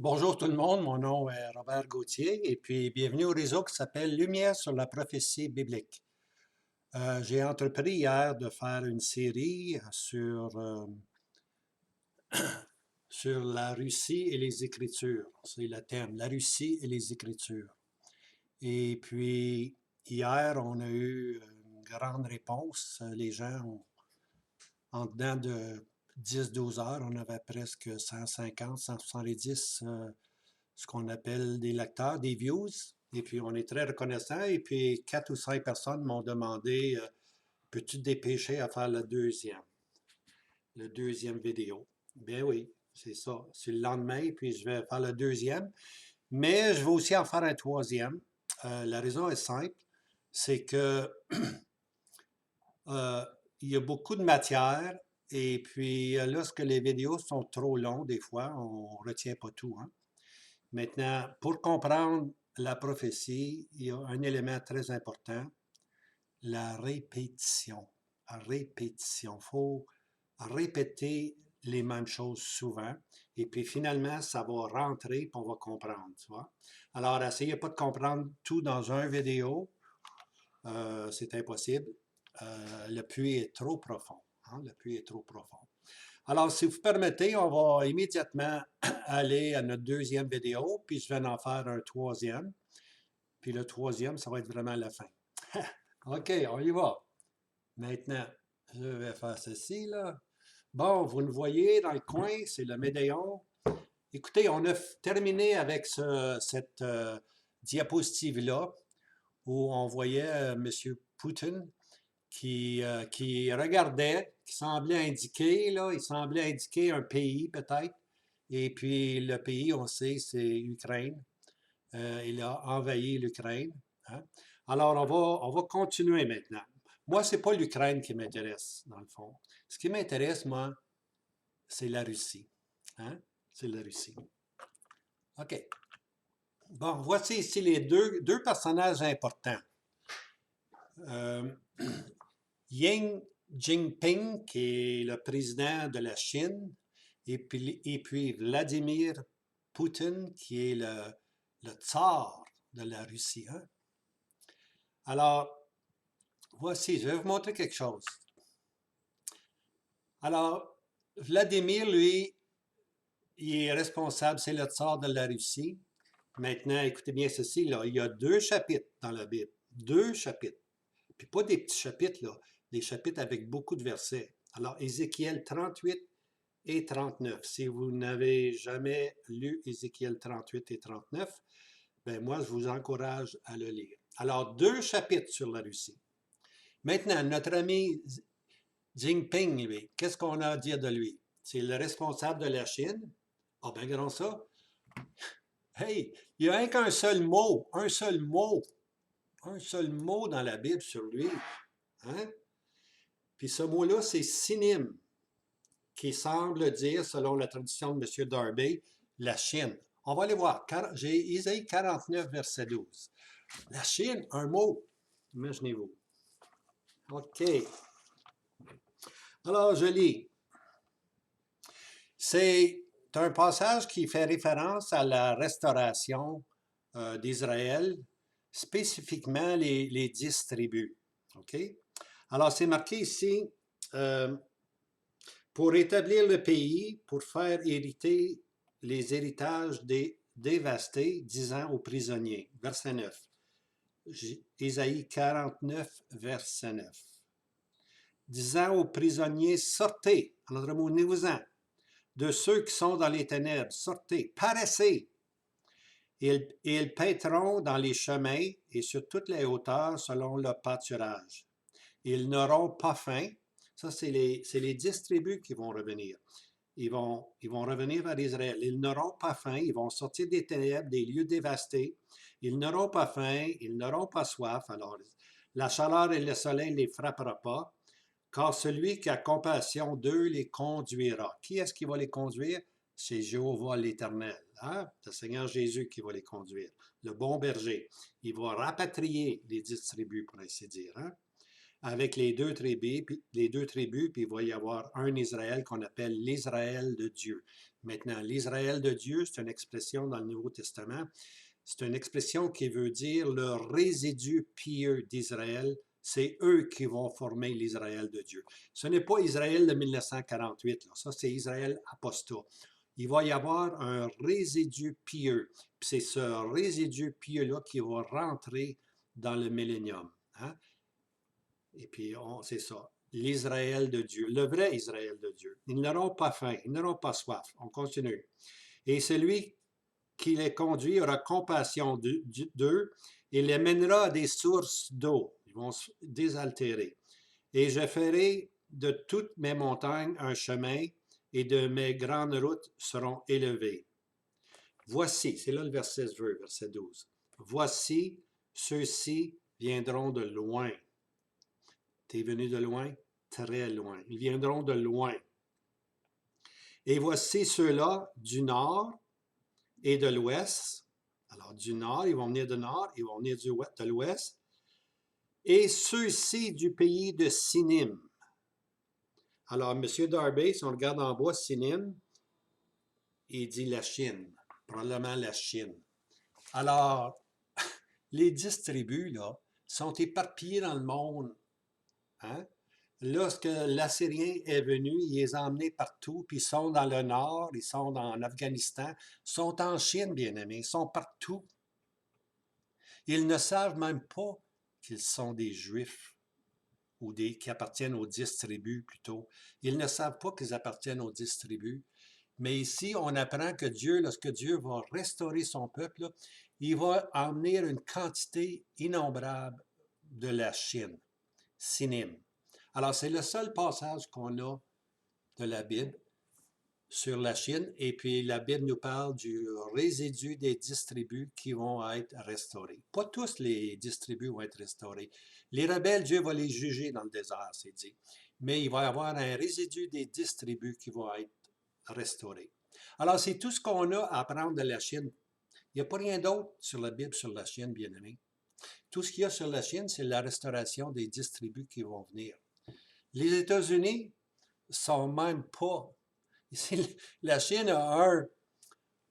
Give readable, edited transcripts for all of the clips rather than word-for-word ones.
Bonjour tout le monde, mon nom est Robert Gauthier et puis bienvenue au réseau qui s'appelle Lumière sur la prophétie biblique. J'ai entrepris hier de faire une série sur la Russie et les Écritures. C'est le thème, la Russie et les Écritures. Et puis hier, on a eu une grande réponse. Les gens ont, en dedans de 10-12 heures, on avait presque 150, 170 ce qu'on appelle des lecteurs, des views. Et puis, on est très reconnaissant. Et puis, 4 ou 5 personnes m'ont demandé, peux-tu te dépêcher à faire le deuxième vidéo? Bien oui, c'est ça. C'est le lendemain, puis je vais faire le deuxième. Mais je vais aussi en faire un troisième. La raison est simple, c'est que euh, il y a beaucoup de matière. Et puis, lorsque les vidéos sont trop longues, des fois, on ne retient pas tout, hein. Maintenant, pour comprendre la prophétie, il y a un élément très important, la répétition. La répétition. Il faut répéter les mêmes choses souvent. Et puis finalement, ça va rentrer et on va comprendre, tu vois. Alors, essayez pas de comprendre tout dans une vidéo. C'est impossible. Le puits est trop profond, hein. Le puits est trop profond. Alors, si vous permettez, on va immédiatement aller à notre deuxième vidéo, puis je vais en faire un troisième. Puis le troisième, ça va être vraiment la fin. OK, on y va. Maintenant, je vais faire ceci, là. Bon, vous le voyez dans le coin, c'est le médaillon. Écoutez, on a terminé avec cette diapositive-là où on voyait M. Poutine qui regardait, qui semblait indiquer, là, il semblait indiquer un pays peut-être. Et puis le pays, on sait, c'est l'Ukraine. Il a envahi l'Ukraine, hein. Alors on va continuer maintenant. Moi, c'est pas l'Ukraine qui m'intéresse, dans le fond. Ce qui m'intéresse, moi, c'est la Russie, hein. C'est la Russie. OK. Bon, voici ici les deux personnages importants. Euh, Xi Jinping, qui est le président de la Chine, et puis Vladimir Poutine, qui est le tsar de la Russie, hein. Alors, voici, je vais vous montrer quelque chose. Alors, Vladimir, lui, il est responsable, c'est le tsar de la Russie. Maintenant, écoutez bien ceci, là, il y a 2 chapitres dans la Bible. 2 chapitres. Puis pas des petits chapitres, là, des chapitres avec beaucoup de versets. Alors, Ézéchiel 38 et 39. Si vous n'avez jamais lu Ézéchiel 38 et 39, ben moi, je vous encourage à le lire. Alors, 2 chapitres sur la Russie. Maintenant, notre ami Jinping, lui, qu'est-ce qu'on a à dire de lui? C'est le responsable de la Chine. Ah ben, grand ça. Hey, il n'y a rien qu'un seul mot, un seul mot dans la Bible sur lui. Hein? Puis ce mot-là, c'est synonyme, qui semble dire, selon la tradition de M. Darby, la Chine. On va aller voir. J'ai Isaïe 49, verset 12. La Chine, un mot. Imaginez-vous. OK. Alors, je lis. C'est un passage qui fait référence à la restauration d'Israël, spécifiquement les 10 tribus. OK? Alors, c'est marqué ici, pour établir le pays, pour faire hériter les héritages dévastés, disant aux prisonniers. Verset 9. Isaïe 49, verset 9. Disant aux prisonniers, sortez, en d'autres mots, venez-vous-en, de ceux qui sont dans les ténèbres, sortez, paraissez. Et ils paîtront dans les chemins et sur toutes les hauteurs selon leur pâturage. Ils n'auront pas faim. Ça, c'est les 10 tribus qui vont revenir. Ils vont revenir vers Israël. Ils n'auront pas faim. Ils vont sortir des ténèbres, des lieux dévastés. Ils n'auront pas faim. Ils n'auront pas soif. Alors, la chaleur et le soleil ne les frappera pas. Car celui qui a compassion d'eux les conduira. Qui est-ce qui va les conduire? C'est Jéhovah l'Éternel, hein? Le Seigneur Jésus qui va les conduire, le bon berger. Il va rapatrier les 10 tribus, pour ainsi dire, hein? avec les deux tribus, puis il va y avoir un Israël qu'on appelle l'Israël de Dieu. Maintenant, l'Israël de Dieu, c'est une expression dans le Nouveau Testament. C'est une expression qui veut dire le résidu pieux d'Israël. C'est eux qui vont former l'Israël de Dieu. Ce n'est pas Israël de 1948, là. Ça, c'est Israël apostat. Il va y avoir un résidu pieux. C'est ce résidu pieux-là qui va rentrer dans le millénium. Hein? Et puis, c'est ça. L'Israël de Dieu, le vrai Israël de Dieu. Ils n'auront pas faim, ils n'auront pas soif. On continue. Et celui qui les conduit aura compassion d'eux et les mènera à des sources d'eau. Ils vont se désaltérer. Et je ferai de toutes mes montagnes un chemin et de mes grandes routes seront élevées. Voici, c'est là le verset 12. Voici, ceux-ci viendront de loin. T'es venu de loin? Très loin. Ils viendront de loin. Et voici ceux-là du nord et de l'ouest. Alors, du nord, ils vont venir du nord, ils vont venir de l'ouest. Et ceux-ci du pays de Sinim. Alors, M. Darby, si on regarde en bas, Sinim, il dit la Chine, probablement la Chine. Alors, les 10 tribus, là, sont éparpillées dans le monde. Hein? Lorsque l'Assyrien est venu, il les a emmenés partout, puis ils sont dans le nord, ils sont en Afghanistan, ils sont en Chine, bien-aimés, ils sont partout. Ils ne savent même pas qu'ils sont des Juifs, ou qui appartiennent aux 10 tribus plutôt. Ils ne savent pas qu'ils appartiennent aux 10 tribus. Mais ici, on apprend que Dieu, lorsque Dieu va restaurer son peuple, là, il va emmener une quantité innombrable de la Chine, Sinim. Alors, c'est le seul passage qu'on a de la Bible sur la Chine, et puis la Bible nous parle du résidu des 10 tribus qui vont être restaurés. Pas tous les 10 tribus vont être restaurés. Les rebelles, Dieu va les juger dans le désert, c'est dit. Mais il va y avoir un résidu des 10 tribus qui vont être restaurés. Alors, c'est tout ce qu'on a à apprendre de la Chine. Il n'y a pas rien d'autre sur la Bible sur la Chine, bien aimé. Tout ce qu'il y a sur la Chine, c'est la restauration des 10 tribus qui vont venir. Les États-Unis sont même pas. La Chine a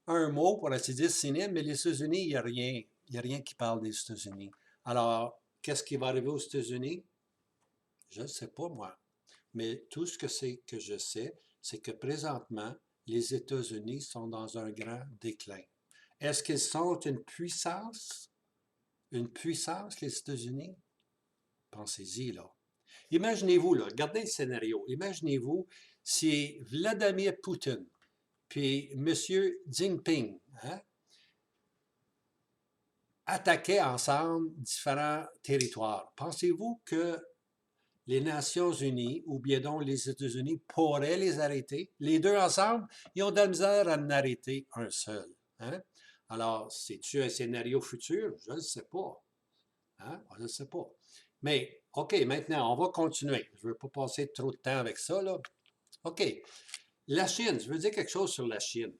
un mot pour ainsi dire Sinim, mais les États-Unis, il n'y a rien. Il n'y a rien qui parle des États-Unis. Alors, qu'est-ce qui va arriver aux États-Unis? Je ne sais pas, moi. Mais tout ce que je sais, c'est que présentement, les États-Unis sont dans un grand déclin. Est-ce qu'ils sont une puissance? Une puissance, les États-Unis? Pensez-y, là. Imaginez-vous, là, regardez le scénario. Imaginez-vous si Vladimir Poutine puis M. Jinping hein, attaquaient ensemble différents territoires. Pensez-vous que les Nations unies, ou bien donc les États-Unis, pourraient les arrêter? Les deux ensemble, ils ont de la misère à en arrêter un seul. Hein? Alors, c'est-tu un scénario futur? Je ne sais pas. Hein? Je ne sais pas. Mais, OK, maintenant, on va continuer. Je ne veux pas passer trop de temps avec ça, là. OK. La Chine, je veux dire quelque chose sur la Chine.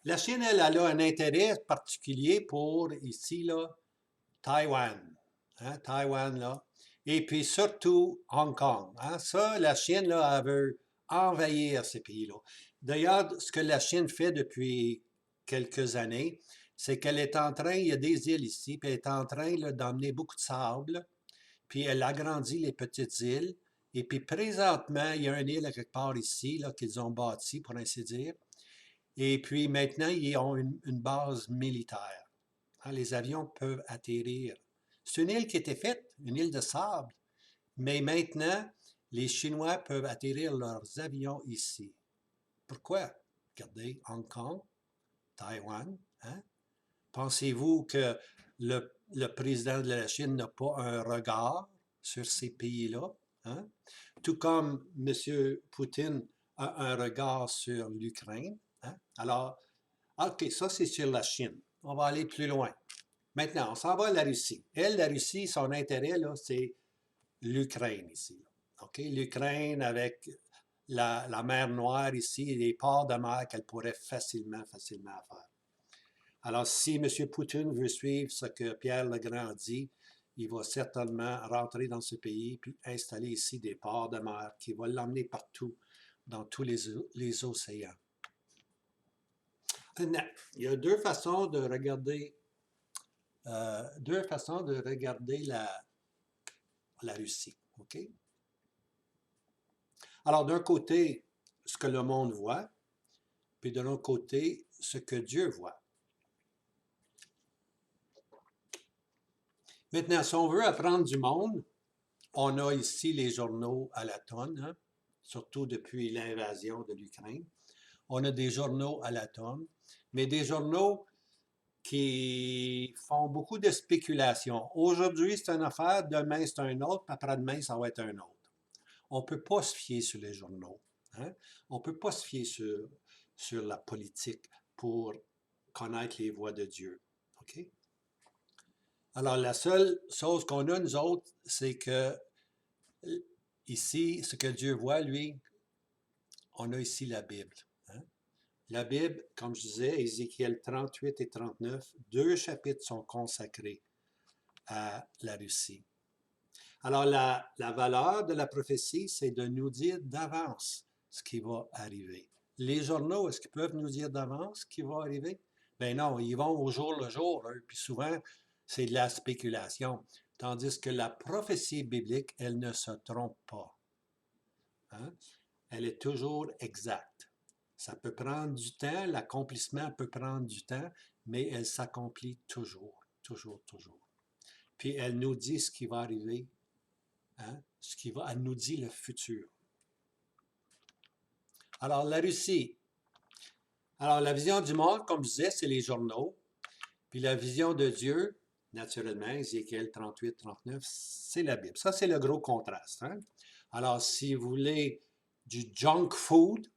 La Chine, elle a un intérêt particulier pour, ici, là, Taïwan. Hein, Taïwan, là. Et puis surtout Hong Kong. Hein. Ça, la Chine, là, elle veut envahir ces pays-là. D'ailleurs, ce que la Chine fait depuis quelques années, c'est qu'elle est en train, il y a des îles ici, puis elle est en train d'emmener beaucoup de sable, puis elle agrandit les petites îles. Et puis présentement, il y a une île à quelque part ici, là, qu'ils ont bâtie, pour ainsi dire. Et puis maintenant, ils ont une base militaire. Hein, les avions peuvent atterrir. C'est une île qui était faite, une île de sable. Mais maintenant, les Chinois peuvent atterrir leurs avions ici. Pourquoi? Regardez, Hong Kong, Taïwan. Hein? Pensez-vous que le président de la Chine n'a pas un regard sur ces pays-là? Hein? Tout comme M. Poutine a un regard sur l'Ukraine. Hein? Alors, OK, ça c'est sur la Chine. On va aller plus loin. Maintenant, on s'en va à la Russie. Elle, la Russie, son intérêt, là, c'est l'Ukraine ici. OK? L'Ukraine avec la mer Noire ici, les ports de mer qu'elle pourrait facilement faire. Alors, si M. Poutine veut suivre ce que Pierre Legrand dit, il va certainement rentrer dans ce pays puis installer ici des ports de mer qui vont l'emmener partout dans tous les océans. Maintenant, il y a deux façons de regarder la Russie. OK? Alors, d'un côté, ce que le monde voit, puis de l'autre côté, ce que Dieu voit. Maintenant, si on veut apprendre du monde, on a ici les journaux à la tonne, hein, surtout depuis l'invasion de l'Ukraine. On a des journaux à la tonne, mais des journaux qui font beaucoup de spéculation. Aujourd'hui, c'est une affaire, demain, c'est un autre, puis après-demain, ça va être un autre. On ne peut pas se fier sur les journaux. Hein? On ne peut pas se fier sur la politique pour connaître les voies de Dieu. OK? Alors, la seule chose qu'on a, nous autres, c'est que ici, ce que Dieu voit, lui, on a ici la Bible. Hein? La Bible, comme je disais, Ézéchiel 38 et 39, deux chapitres sont consacrés à la Russie. Alors, la valeur de la prophétie, c'est de nous dire d'avance ce qui va arriver. Les journaux, est-ce qu'ils peuvent nous dire d'avance ce qui va arriver? Ben non, ils vont au jour le jour, hein, puis souvent, c'est de la spéculation. Tandis que la prophétie biblique, elle ne se trompe pas. Hein? Elle est toujours exacte. Ça peut prendre du temps, l'accomplissement peut prendre du temps, mais elle s'accomplit toujours, toujours, toujours. Puis elle nous dit ce qui va arriver, hein? Elle nous dit le futur. Alors, la Russie. Alors, la vision du monde, comme je disais, c'est les journaux. Puis la vision de Dieu, naturellement, Ézéchiel 38, 39, c'est la Bible. Ça, c'est le gros contraste. Hein? Alors, si vous voulez du junk food,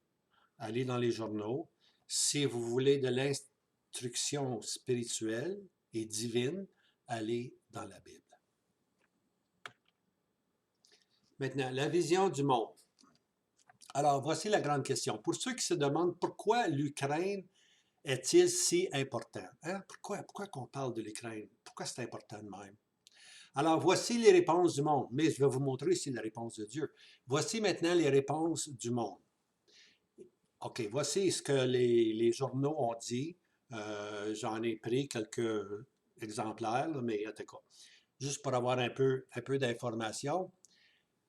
allez dans les journaux. Si vous voulez de l'instruction spirituelle et divine, allez dans la Bible. Maintenant, la vision du monde. Alors, voici la grande question. Pour ceux qui se demandent pourquoi l'Ukraine est-il si important? Hein? Pourquoi qu'on parle de l'Ukraine? Pourquoi c'est important de même? Alors, voici les réponses du monde, mais je vais vous montrer ici la réponse de Dieu. Voici maintenant les réponses du monde. OK, voici ce que les journaux ont dit. J'en ai pris quelques exemplaires, mais en tout cas, juste pour avoir un peu d'informations.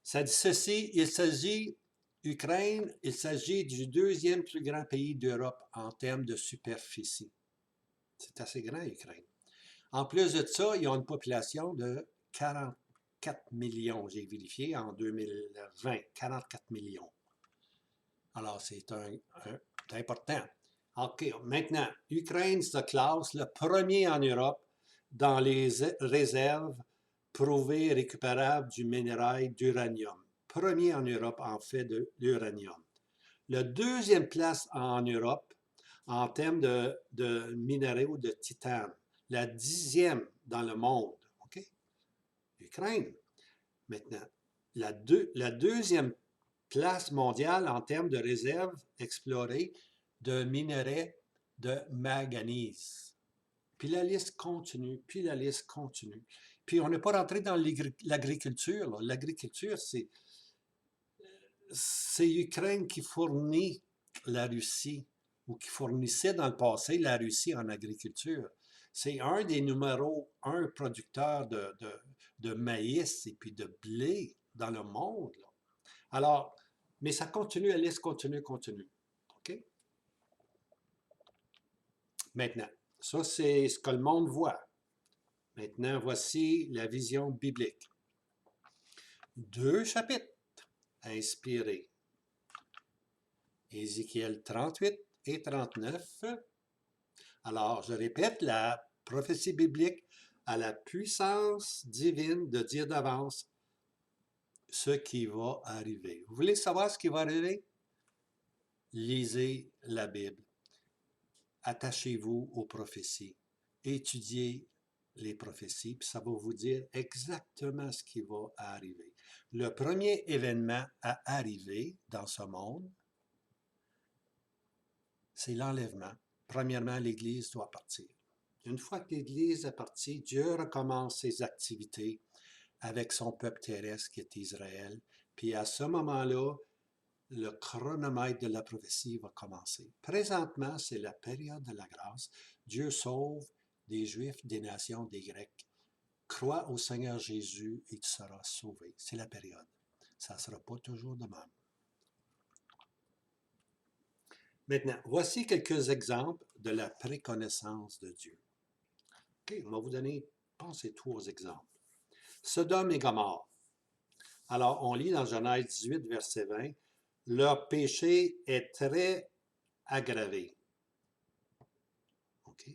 Ça dit ceci, Ukraine, il s'agit du deuxième plus grand pays d'Europe en termes de superficie. C'est assez grand, Ukraine. En plus de ça, ils ont une population de 44 millions, j'ai vérifié, en 2020, 44 millions. Alors, c'est important. OK, maintenant, Ukraine se classe le premier en Europe dans les réserves prouvées et récupérables du minerai d'uranium. Premier en Europe en fait de l'uranium. La deuxième place en Europe en termes de minéraux de titane. La 10e dans le monde. OK? Ukraine. Maintenant, la deuxième place mondiale en termes de réserves explorées de minerais de manganèse. Puis la liste continue, puis la liste continue. Puis on n'est pas rentré dans l'agriculture. L'agriculture, c'est l'Ukraine qui fournit la Russie, ou qui fournissait dans le passé la Russie en agriculture. C'est un des numéros 1 producteurs de maïs et puis de blé dans le monde. Là. Alors, mais ça continue, la liste continue. OK? Maintenant, ça c'est ce que le monde voit. Maintenant, voici la vision biblique. 2 chapitres inspirés. Ézéchiel 38 et 39. Alors, je répète, la prophétie biblique a la puissance divine de dire d'avance ce qui va arriver. Vous voulez savoir ce qui va arriver? Lisez la Bible. Attachez-vous aux prophéties. Étudiez les prophéties, puis ça va vous dire exactement ce qui va arriver. Le premier événement à arriver dans ce monde, c'est l'enlèvement. Premièrement, l'Église doit partir. Une fois que l'Église est partie, Dieu recommence ses activités avec son peuple terrestre qui est Israël. Puis à ce moment-là, le chronomètre de la prophétie va commencer. Présentement, c'est la période de la grâce. Dieu sauve des Juifs, des nations, des Grecs. Crois au Seigneur Jésus et tu seras sauvé. C'est la période. Ça ne sera pas toujours de même. Maintenant, voici quelques exemples de la préconnaissance de Dieu. OK, on va vous donner, pensez 3 exemples. Sodome et Gomorrhe. Alors, on lit dans Genèse 18, verset 20, « Leur péché est très aggravé. » OK?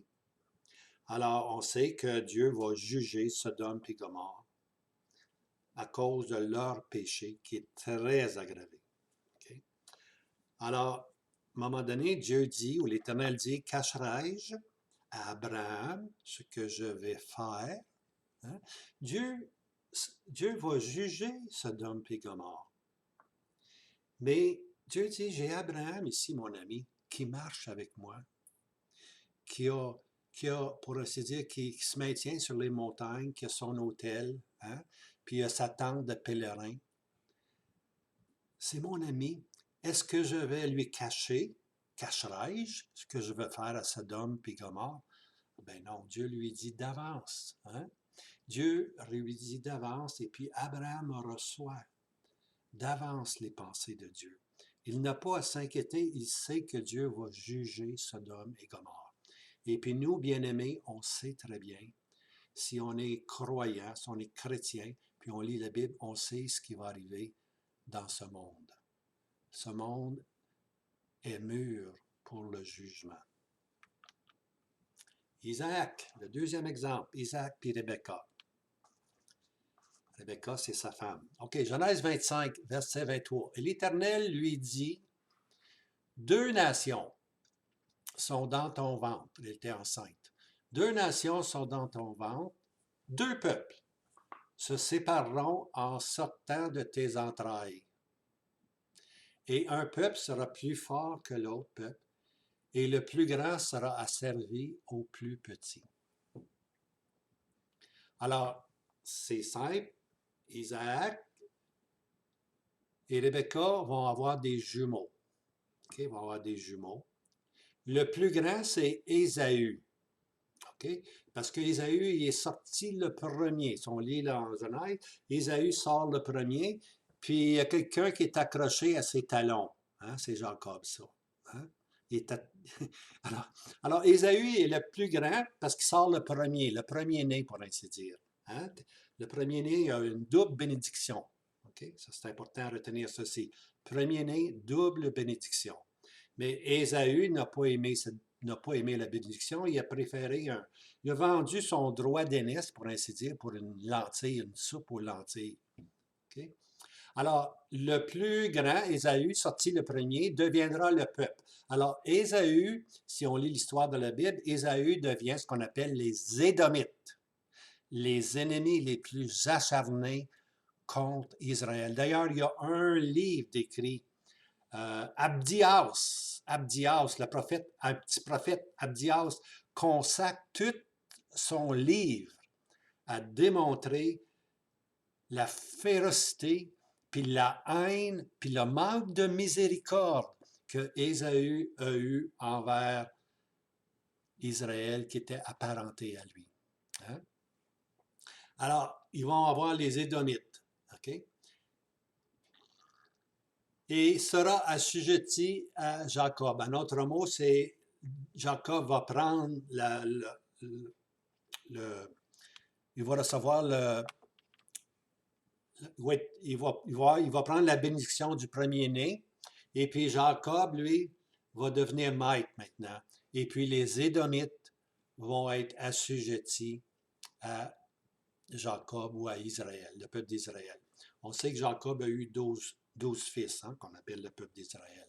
Alors, on sait que Dieu va juger Sodome et Gomorrhe à cause de leur péché qui est très aggravé. OK? Alors, à un moment donné, Dieu dit, ou l'Éternel dit, « Cacherai-je à Abraham ce que je vais faire? » Hein? Dieu va juger Sodome et Gomorrhe. Mais Dieu dit, j'ai Abraham ici, mon ami, qui marche avec moi, qui a, pour ainsi dire, qui se maintient sur les montagnes, qui a son hôtel, hein, puis il a sa tente de pèlerin. C'est mon ami. Est-ce que je vais lui cacherai-je ce que je vais faire à Sodome et Gomorrhe? Ben non, Dieu lui dit d'avance. Hein? Dieu lui dit d'avance, et puis Abraham reçoit d'avance les pensées de Dieu. Il n'a pas à s'inquiéter, il sait que Dieu va juger Sodome et Gomorrhe. Et puis nous, bien-aimés, on sait très bien, si on est croyant, si on est chrétien, puis on lit la Bible, on sait ce qui va arriver dans ce monde. Ce monde est mûr pour le jugement. Isaac, le deuxième exemple, Isaac puis Rebecca. Rebecca, c'est sa femme. OK, Genèse 25, verset 23. « Et l'Éternel lui dit, « 2 nations sont dans ton ventre. » Elle était enceinte. « 2 nations sont dans ton ventre, 2 peuples se sépareront en sortant de tes entrailles. Et un peuple sera plus fort que l'autre peuple, et le plus grand sera asservi au plus petit. » Alors, c'est simple. Isaac et Rebecca vont avoir des jumeaux. OK, vont avoir des jumeaux. Le plus grand, c'est Ésaü. OK? Parce qu'Ésaü, il est sorti le premier. Si on lit là en Genèse, Ésaü sort le premier, puis il y a quelqu'un qui est accroché à ses talons. Hein? C'est Jacob, ça. Hein? Alors, Ésaü est le plus grand parce qu'il sort le premier-né, pour ainsi dire. Hein? Le premier-né a une double bénédiction. Okay? Ça, c'est important à retenir ceci. Premier-né, double bénédiction. Mais Ésaü n'a pas aimé la bénédiction. Il a préféré il a vendu son droit d'aînesse, pour ainsi dire, pour une lentille, une soupe aux lentilles. Okay? Alors, le plus grand, Ésaü, sorti le premier, deviendra le peuple. Alors, Ésaü, si on lit l'histoire de la Bible, Ésaü devient ce qu'on appelle les Édomites, les ennemis les plus acharnés contre Israël. D'ailleurs, il y a un livre décrit, Abdias, le prophète, un petit prophète, Abdias, consacre tout son livre à démontrer la férocité, puis la haine, puis le manque de miséricorde que Ésaü a eu envers Israël qui était apparenté à lui. Hein? Alors, ils vont avoir les Édomites. OK? Et sera assujetti à Jacob. Un autre mot, c'est Jacob va prendre il va recevoir il va prendre la bénédiction du premier-né, et puis Jacob, lui, va devenir maître maintenant. Et puis les Édomites vont être assujettis à Jacob ou à Israël, le peuple d'Israël. On sait que Jacob a eu 12 fils, hein, qu'on appelle le peuple d'Israël.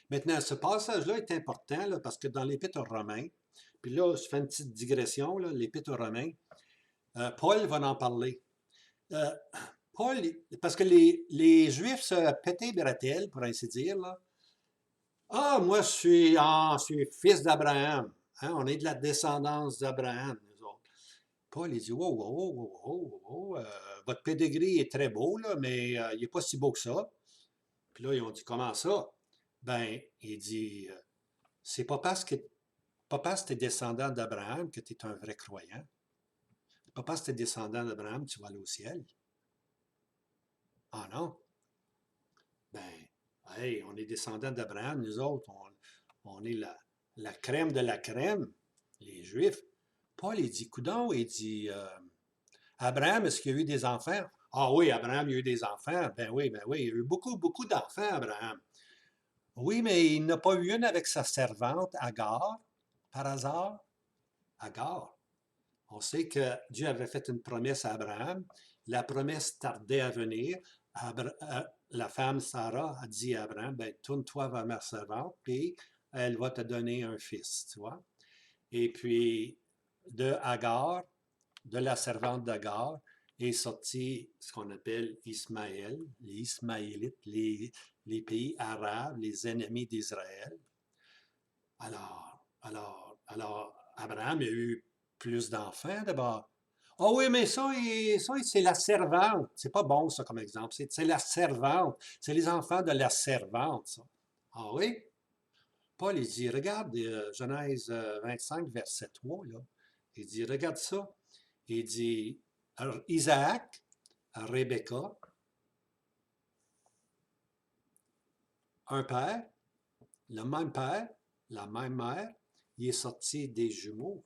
Maintenant, ce passage-là est important là, parce que dans l'Épître aux Romains, puis là, je fais une petite digression, l'Épître aux Romains, Paul va en parler. Paul, parce que les Juifs se pétaient bretelles, pour ainsi dire. Là. Ah, moi, je suis fils d'Abraham. hein, on est de la descendance d'Abraham, nous autres. Paul, il dit, wow, wow, wow, wow, wow, wow, votre pedigree est très beau, là, mais il n'est pas si beau que ça. Puis là, ils ont dit, comment ça? Ben, il dit, c'est pas parce que tu es descendant d'Abraham que tu es un vrai croyant. Pas parce que tu es descendant d'Abraham que tu vas aller au ciel. Ah non? Ben, hey, on est descendant d'Abraham, nous autres, on est la crème de la crème, les Juifs. Paul, il dit, coudon, il dit, Abraham, est-ce qu'il y a eu des enfants? Ah oui, Abraham, il y a eu des enfants. Ben oui, il y a eu beaucoup, beaucoup d'enfants, Abraham. Oui, mais il n'a pas eu une avec sa servante, Agar, par hasard. Agar. On sait que Dieu avait fait une promesse à Abraham. La promesse tardait à venir. La femme Sarah a dit à Abraham, ben, tourne-toi vers ma servante, puis elle va te donner un fils, tu vois. Et puis, de Agar, de la servante d'Agar, est sorti ce qu'on appelle Ismaël, les Ismaélites, les pays arabes, les ennemis d'Israël. Alors, Abraham a eu plus d'enfants d'abord. Ah oui, mais ça c'est la servante. C'est pas bon, ça, comme exemple. C'est la servante. C'est les enfants de la servante, ça. Ah oui? Paul, il dit, regarde Genèse 25, verset 3, là. Il dit, regarde ça. Il dit, Isaac, Rebecca, un père, le même père, la même mère, il est sorti des jumeaux.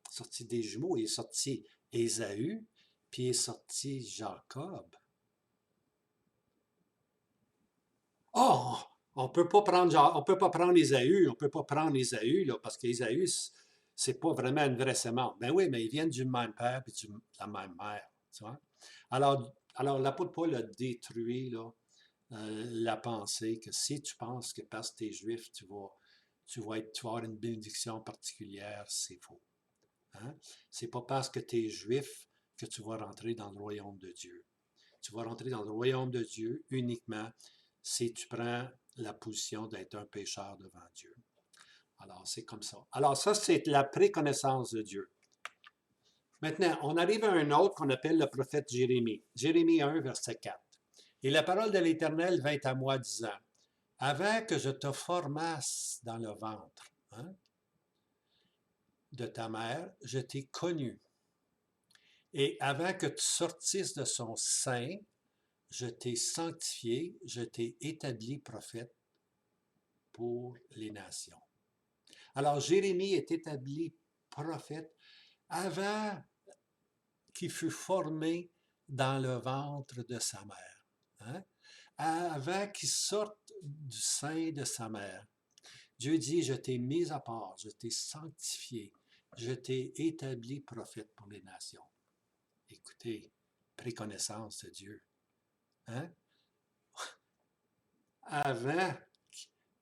Sorti des jumeaux, il est sorti Ésaü, puis il est sorti Jacob. Oh, on peut pas prendre, on peut pas prendre Ésaü, on peut pas prendre Ésaü, là, parce qu'Ésaü, c'est pas vraiment une vraie semence. Ben oui, mais ils viennent du même père et de la même mère, tu vois. Alors l'apôtre Paul a détruit là, la pensée que si tu penses que parce que tu es juif, tu vas avoir une bénédiction particulière, c'est faux. Hein? C'est pas parce que tu es juif que tu vas rentrer dans le royaume de Dieu. Tu vas rentrer dans le royaume de Dieu uniquement si tu prends la position d'être un pécheur devant Dieu. Alors, c'est comme ça. Alors, ça, c'est la préconnaissance de Dieu. Maintenant, on arrive à un autre qu'on appelle le prophète Jérémie. Jérémie 1, verset 4. Et la parole de l'Éternel vint à moi disant, avant que je te formasse dans le ventre hein, de ta mère, je t'ai connu. Et avant que tu sortisses de son sein, je t'ai sanctifié, je t'ai établi prophète pour les nations. Alors Jérémie est établi prophète avant qu'il fût formé dans le ventre de sa mère. Hein? Avant qu'il sorte du sein de sa mère. Dieu dit, je t'ai mis à part, je t'ai sanctifié, je t'ai établi prophète pour les nations. Écoutez, préconnaissance de Dieu. Hein? Avant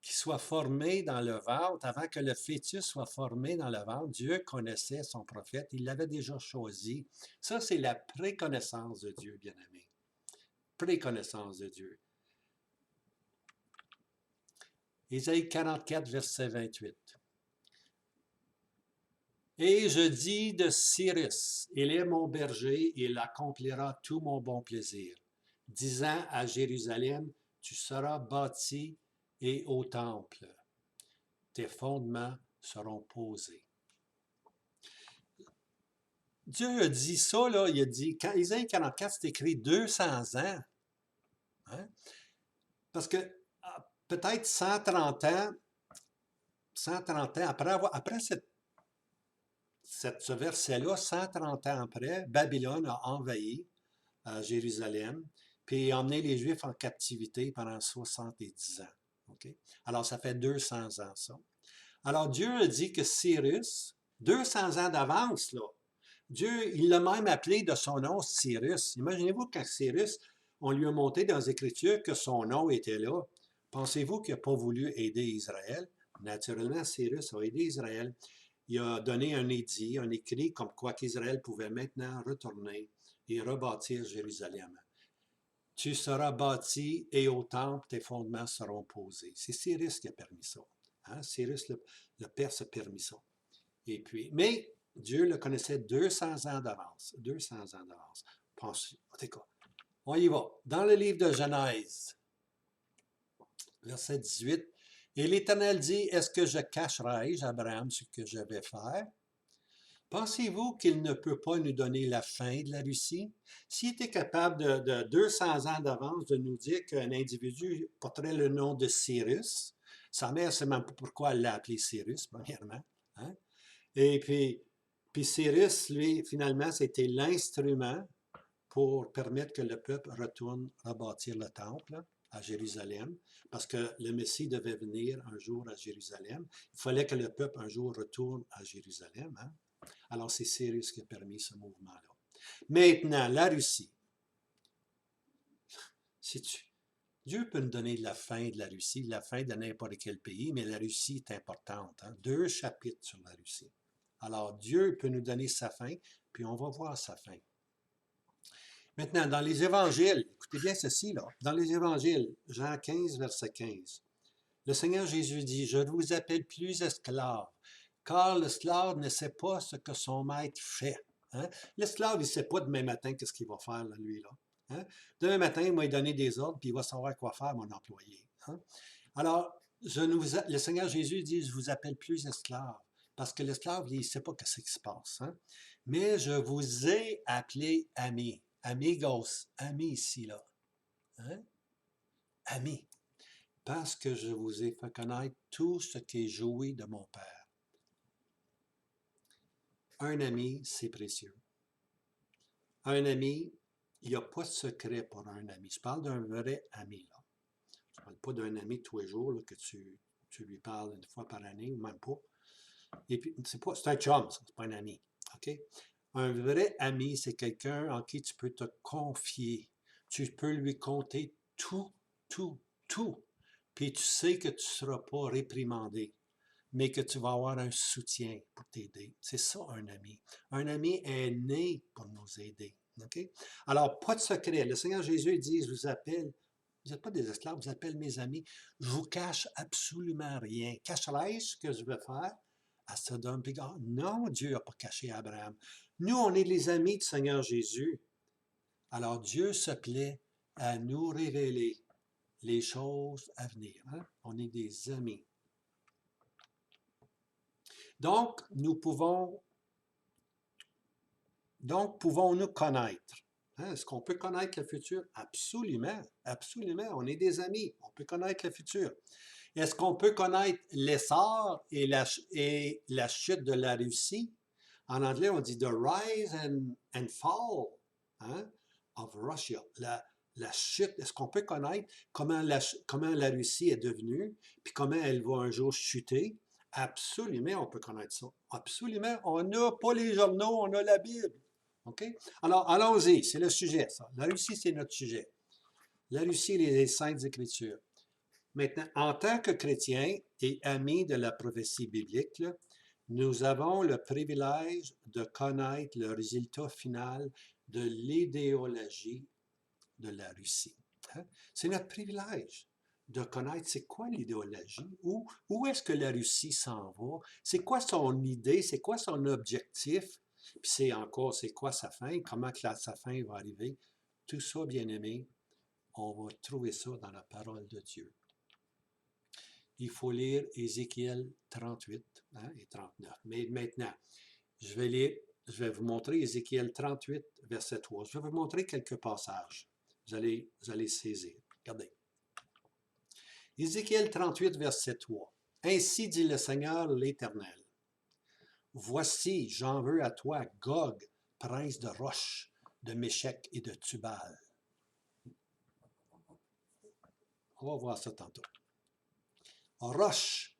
qu'il soit formé dans le ventre, avant que le fœtus soit formé dans le ventre, Dieu connaissait son prophète, il l'avait déjà choisi. Ça, c'est la préconnaissance de Dieu, bien-aimé. Préconnaissance de Dieu. Ésaïe 44, verset 28. Et je dis de Cyrus, il est mon berger, il accomplira tout mon bon plaisir, disant à Jérusalem, tu seras bâti et au temple, tes fondements seront posés. Dieu a dit ça, là, il a dit, quand Ésaïe 44, c'est écrit 200 ans, hein? Parce que peut-être 130 ans, après ce verset-là, 130 ans après, Babylone a envahi Jérusalem, puis a emmené les Juifs en captivité pendant 70 ans. Okay? Alors, ça fait 200 ans, ça. Alors, Dieu a dit que Cyrus, 200 ans d'avance, là, Dieu, il l'a même appelé de son nom Cyrus. Imaginez-vous quand Cyrus, on lui a monté dans les Écritures que son nom était là. Pensez-vous qu'il n'a pas voulu aider Israël? Naturellement, Cyrus a aidé Israël. Il a donné un édit, un écrit comme quoi qu'Israël pouvait maintenant retourner et rebâtir Jérusalem. Tu seras bâti et au temple tes fondements seront posés. C'est Cyrus qui a permis ça. Hein? Cyrus le Perse a permis ça. Et puis, mais Dieu le connaissait 200 ans d'avance. 200 ans d'avance. On y va. Dans le livre de Genèse, verset 18, et l'Éternel dit, est-ce que je cacherai à Abraham ce que je vais faire? Pensez-vous qu'il ne peut pas nous donner la fin de la Russie? S'il était capable de 200 ans d'avance de nous dire qu'un individu porterait le nom de Cyrus, sa mère ne sait même pas pourquoi elle l'a appelé Cyrus, premièrement. Hein? Et puis Cyrus, lui, finalement, c'était l'instrument pour permettre que le peuple retourne rebâtir le temple à Jérusalem, parce que le Messie devait venir un jour à Jérusalem. Il fallait que le peuple un jour retourne à Jérusalem. Hein? Alors c'est Cyrus qui a permis ce mouvement-là. Maintenant, la Russie. Dieu peut nous donner la fin de la Russie, la fin de n'importe quel pays, mais la Russie est importante. Hein? 2 chapitres sur la Russie. Alors Dieu peut nous donner sa fin, puis on va voir sa fin. Maintenant, dans les évangiles, écoutez bien ceci, là. Dans les évangiles, Jean 15, verset 15, le Seigneur Jésus dit, « Je ne vous appelle plus esclaves, car l'esclave ne sait pas ce que son maître fait. Hein? » L'esclave, il ne sait pas demain matin qu'est-ce qu'il va faire, là, lui. Là. Hein? Demain matin, il va lui donner des ordres, puis il va savoir quoi faire, mon employé. Hein? Alors, le Seigneur Jésus dit, « Je ne vous appelle plus esclaves. » Parce que l'esclave, il ne sait pas ce qui se passe. Hein? Mais je vous ai appelé amis. Amigos, amis ici, là. Hein? Amis. Parce que je vous ai fait connaître tout ce qui est joué de mon Père. Un ami, c'est précieux. Un ami, il n'y a pas de secret pour un ami. Je parle d'un vrai ami, là. Je ne parle pas d'un ami tous les jours là, que tu lui parles une fois par année, ou même pas. Et puis, c'est un chum, ça, c'est pas un ami. OK? Un vrai ami, c'est quelqu'un en qui tu peux te confier. Tu peux lui conter tout, tout, tout. Puis tu sais que tu ne seras pas réprimandé, mais que tu vas avoir un soutien pour t'aider. C'est ça, un ami. Un ami est né pour nous aider. Okay? Alors, pas de secret. Le Seigneur Jésus dit, je vous appelle, vous n'êtes pas des esclaves, je vous appelle mes amis. Je vous cache absolument rien. Cacherai-je ce que je vais faire à Sodome et Gomorrhe? Non, Dieu n'a pas caché à Abraham. Nous, on est les amis du Seigneur Jésus. Alors, Dieu se plaît à nous révéler les choses à venir. Hein? On est des amis. Donc, pouvons-nous connaître? Hein? Est-ce qu'on peut connaître le futur? Absolument, absolument. On est des amis. On peut connaître le futur. Est-ce qu'on peut connaître l'essor et la chute de la Russie? En anglais, on dit « the rise and fall hein, of Russia ». La chute, est-ce qu'on peut connaître comment la Russie est devenue, puis comment elle va un jour chuter? Absolument, on peut connaître ça. Absolument. On n'a pas les journaux, on a la Bible. OK? Alors, allons-y, c'est le sujet, ça. La Russie, c'est notre sujet. La Russie, les Saintes Écritures. Maintenant, en tant que chrétiens et amis de la prophétie biblique, là, nous avons le privilège de connaître le résultat final de l'idéologie de la Russie. Hein? C'est notre privilège de connaître c'est quoi l'idéologie, où est-ce que la Russie s'en va, c'est quoi son idée, c'est quoi son objectif, puis c'est quoi sa fin, comment que sa fin va arriver. Tout ça, bien aimé, on va trouver ça dans la parole de Dieu. Il faut lire Ézéchiel 38 hein, et 39. Mais maintenant, je vais vous montrer Ézéchiel 38, verset 3. Je vais vous montrer quelques passages. Vous allez saisir. Regardez. Ézéchiel 38, verset 3. Ainsi dit le Seigneur l'Éternel. Voici, j'en veux à toi, Gog, prince de Roche, de Méchec et de Tubal. On va voir ça tantôt. Roche,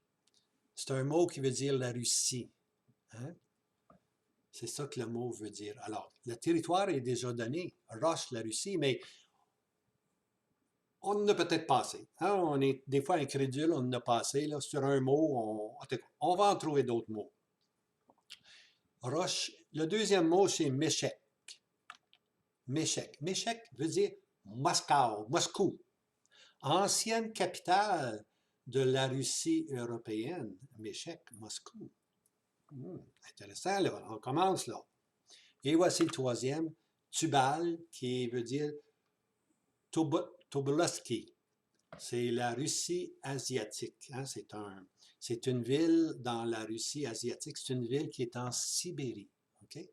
c'est un mot qui veut dire la Russie. Hein? C'est ça que le mot veut dire. Alors, le territoire est déjà donné. Roche, la Russie, mais on en a peut-être passé. Hein? On est des fois incrédule, on en a passé. Là, sur un mot, on va en trouver d'autres mots. Roche, le deuxième mot, c'est Méchec. Méchec. Méchec veut dire Moscou. Ancienne capitale de la Russie européenne, Méchec, Moscou. Intéressant, là. On commence, là. Et voici le troisième, Tubal, qui veut dire Tobolski. C'est la Russie asiatique. Hein? C'est une ville dans la Russie asiatique. C'est une ville qui est en Sibérie. Okay?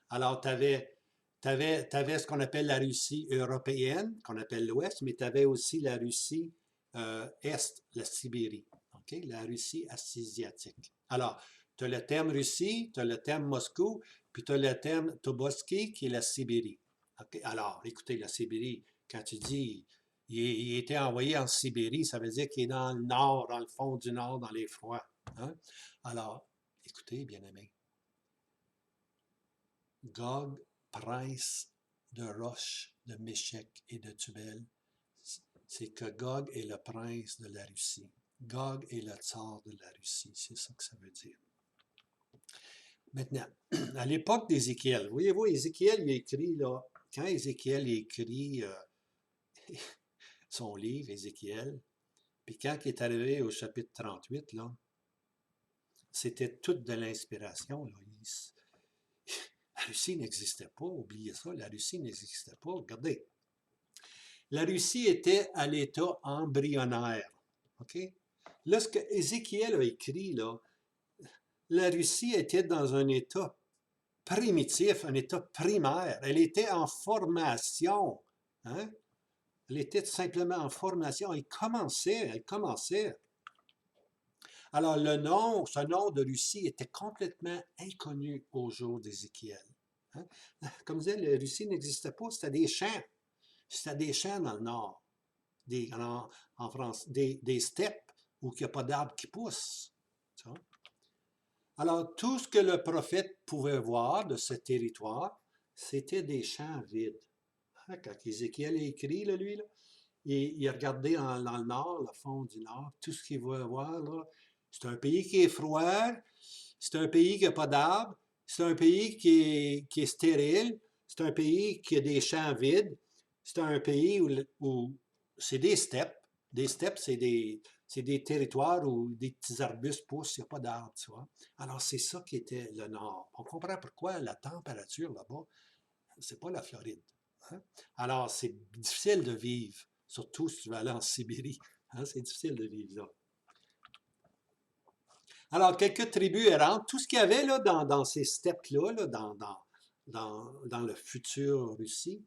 Alors, tu avais ce qu'on appelle la Russie européenne, qu'on appelle l'Ouest, mais tu avais aussi la Russie Est, la Sibérie. Okay? La Russie asiatique. Alors, tu as le terme Russie, tu as le terme Moscou, puis tu as le terme Tobolski, qui est la Sibérie. Okay? Alors, écoutez, la Sibérie, quand tu dis il était envoyé en Sibérie, ça veut dire qu'il est dans le nord, dans le fond du nord, dans les froids. Hein? Alors, écoutez, bien-aimés, Gog, prince de Roche, de Méchec et de Tubal, c'est que Gog est le prince de la Russie. Gog est le tsar de la Russie, c'est ça que ça veut dire. Maintenant, à l'époque d'Ézéchiel, voyez-vous, Ézéchiel, il a écrit, là, quand Ézéchiel a écrit son livre, Ézéchiel, puis quand il est arrivé au chapitre 38, là, c'était toute de l'inspiration. La Russie n'existait pas, oubliez ça, la Russie n'existait pas. Regardez, la Russie était à l'état embryonnaire. OK? Là, ce que Ézéchiel a écrit, là, la Russie était dans un état primitif, un état primaire. Elle était en formation. Hein? Elle était tout simplement en formation. Elle commençait. Alors, ce nom de Russie était complètement inconnu au jour d'Ézéchiel. Hein? Comme je disais, la Russie n'existait pas, c'était des champs. C'était des champs dans le nord, en France, des steppes où il n'y a pas d'arbres qui poussent. Tu vois? Alors, tout ce que le prophète pouvait voir de ce territoire, c'était des champs vides. Hein? Quand Ézéchiel a écrit, là, lui, là, il a regardé dans le nord, le fond du nord, tout ce qu'il voulait voir, là, c'est un pays qui est froid, c'est un pays qui n'a pas d'arbres, c'est un pays qui est stérile, c'est un pays qui a des champs vides, c'est un pays où c'est des steppes. Des steppes, c'est des territoires où des petits arbustes poussent, il n'y a pas d'arbres, tu vois. Alors, c'est ça qui était le nord. On comprend pourquoi la température là-bas, c'est pas la Floride. Hein? Alors, c'est difficile de vivre, surtout si tu vas aller en Sibérie. Hein? C'est difficile de vivre là. Alors, quelques tribus errantes, tout ce qu'il y avait là, dans ces steppes-là, là, dans le futur Russie,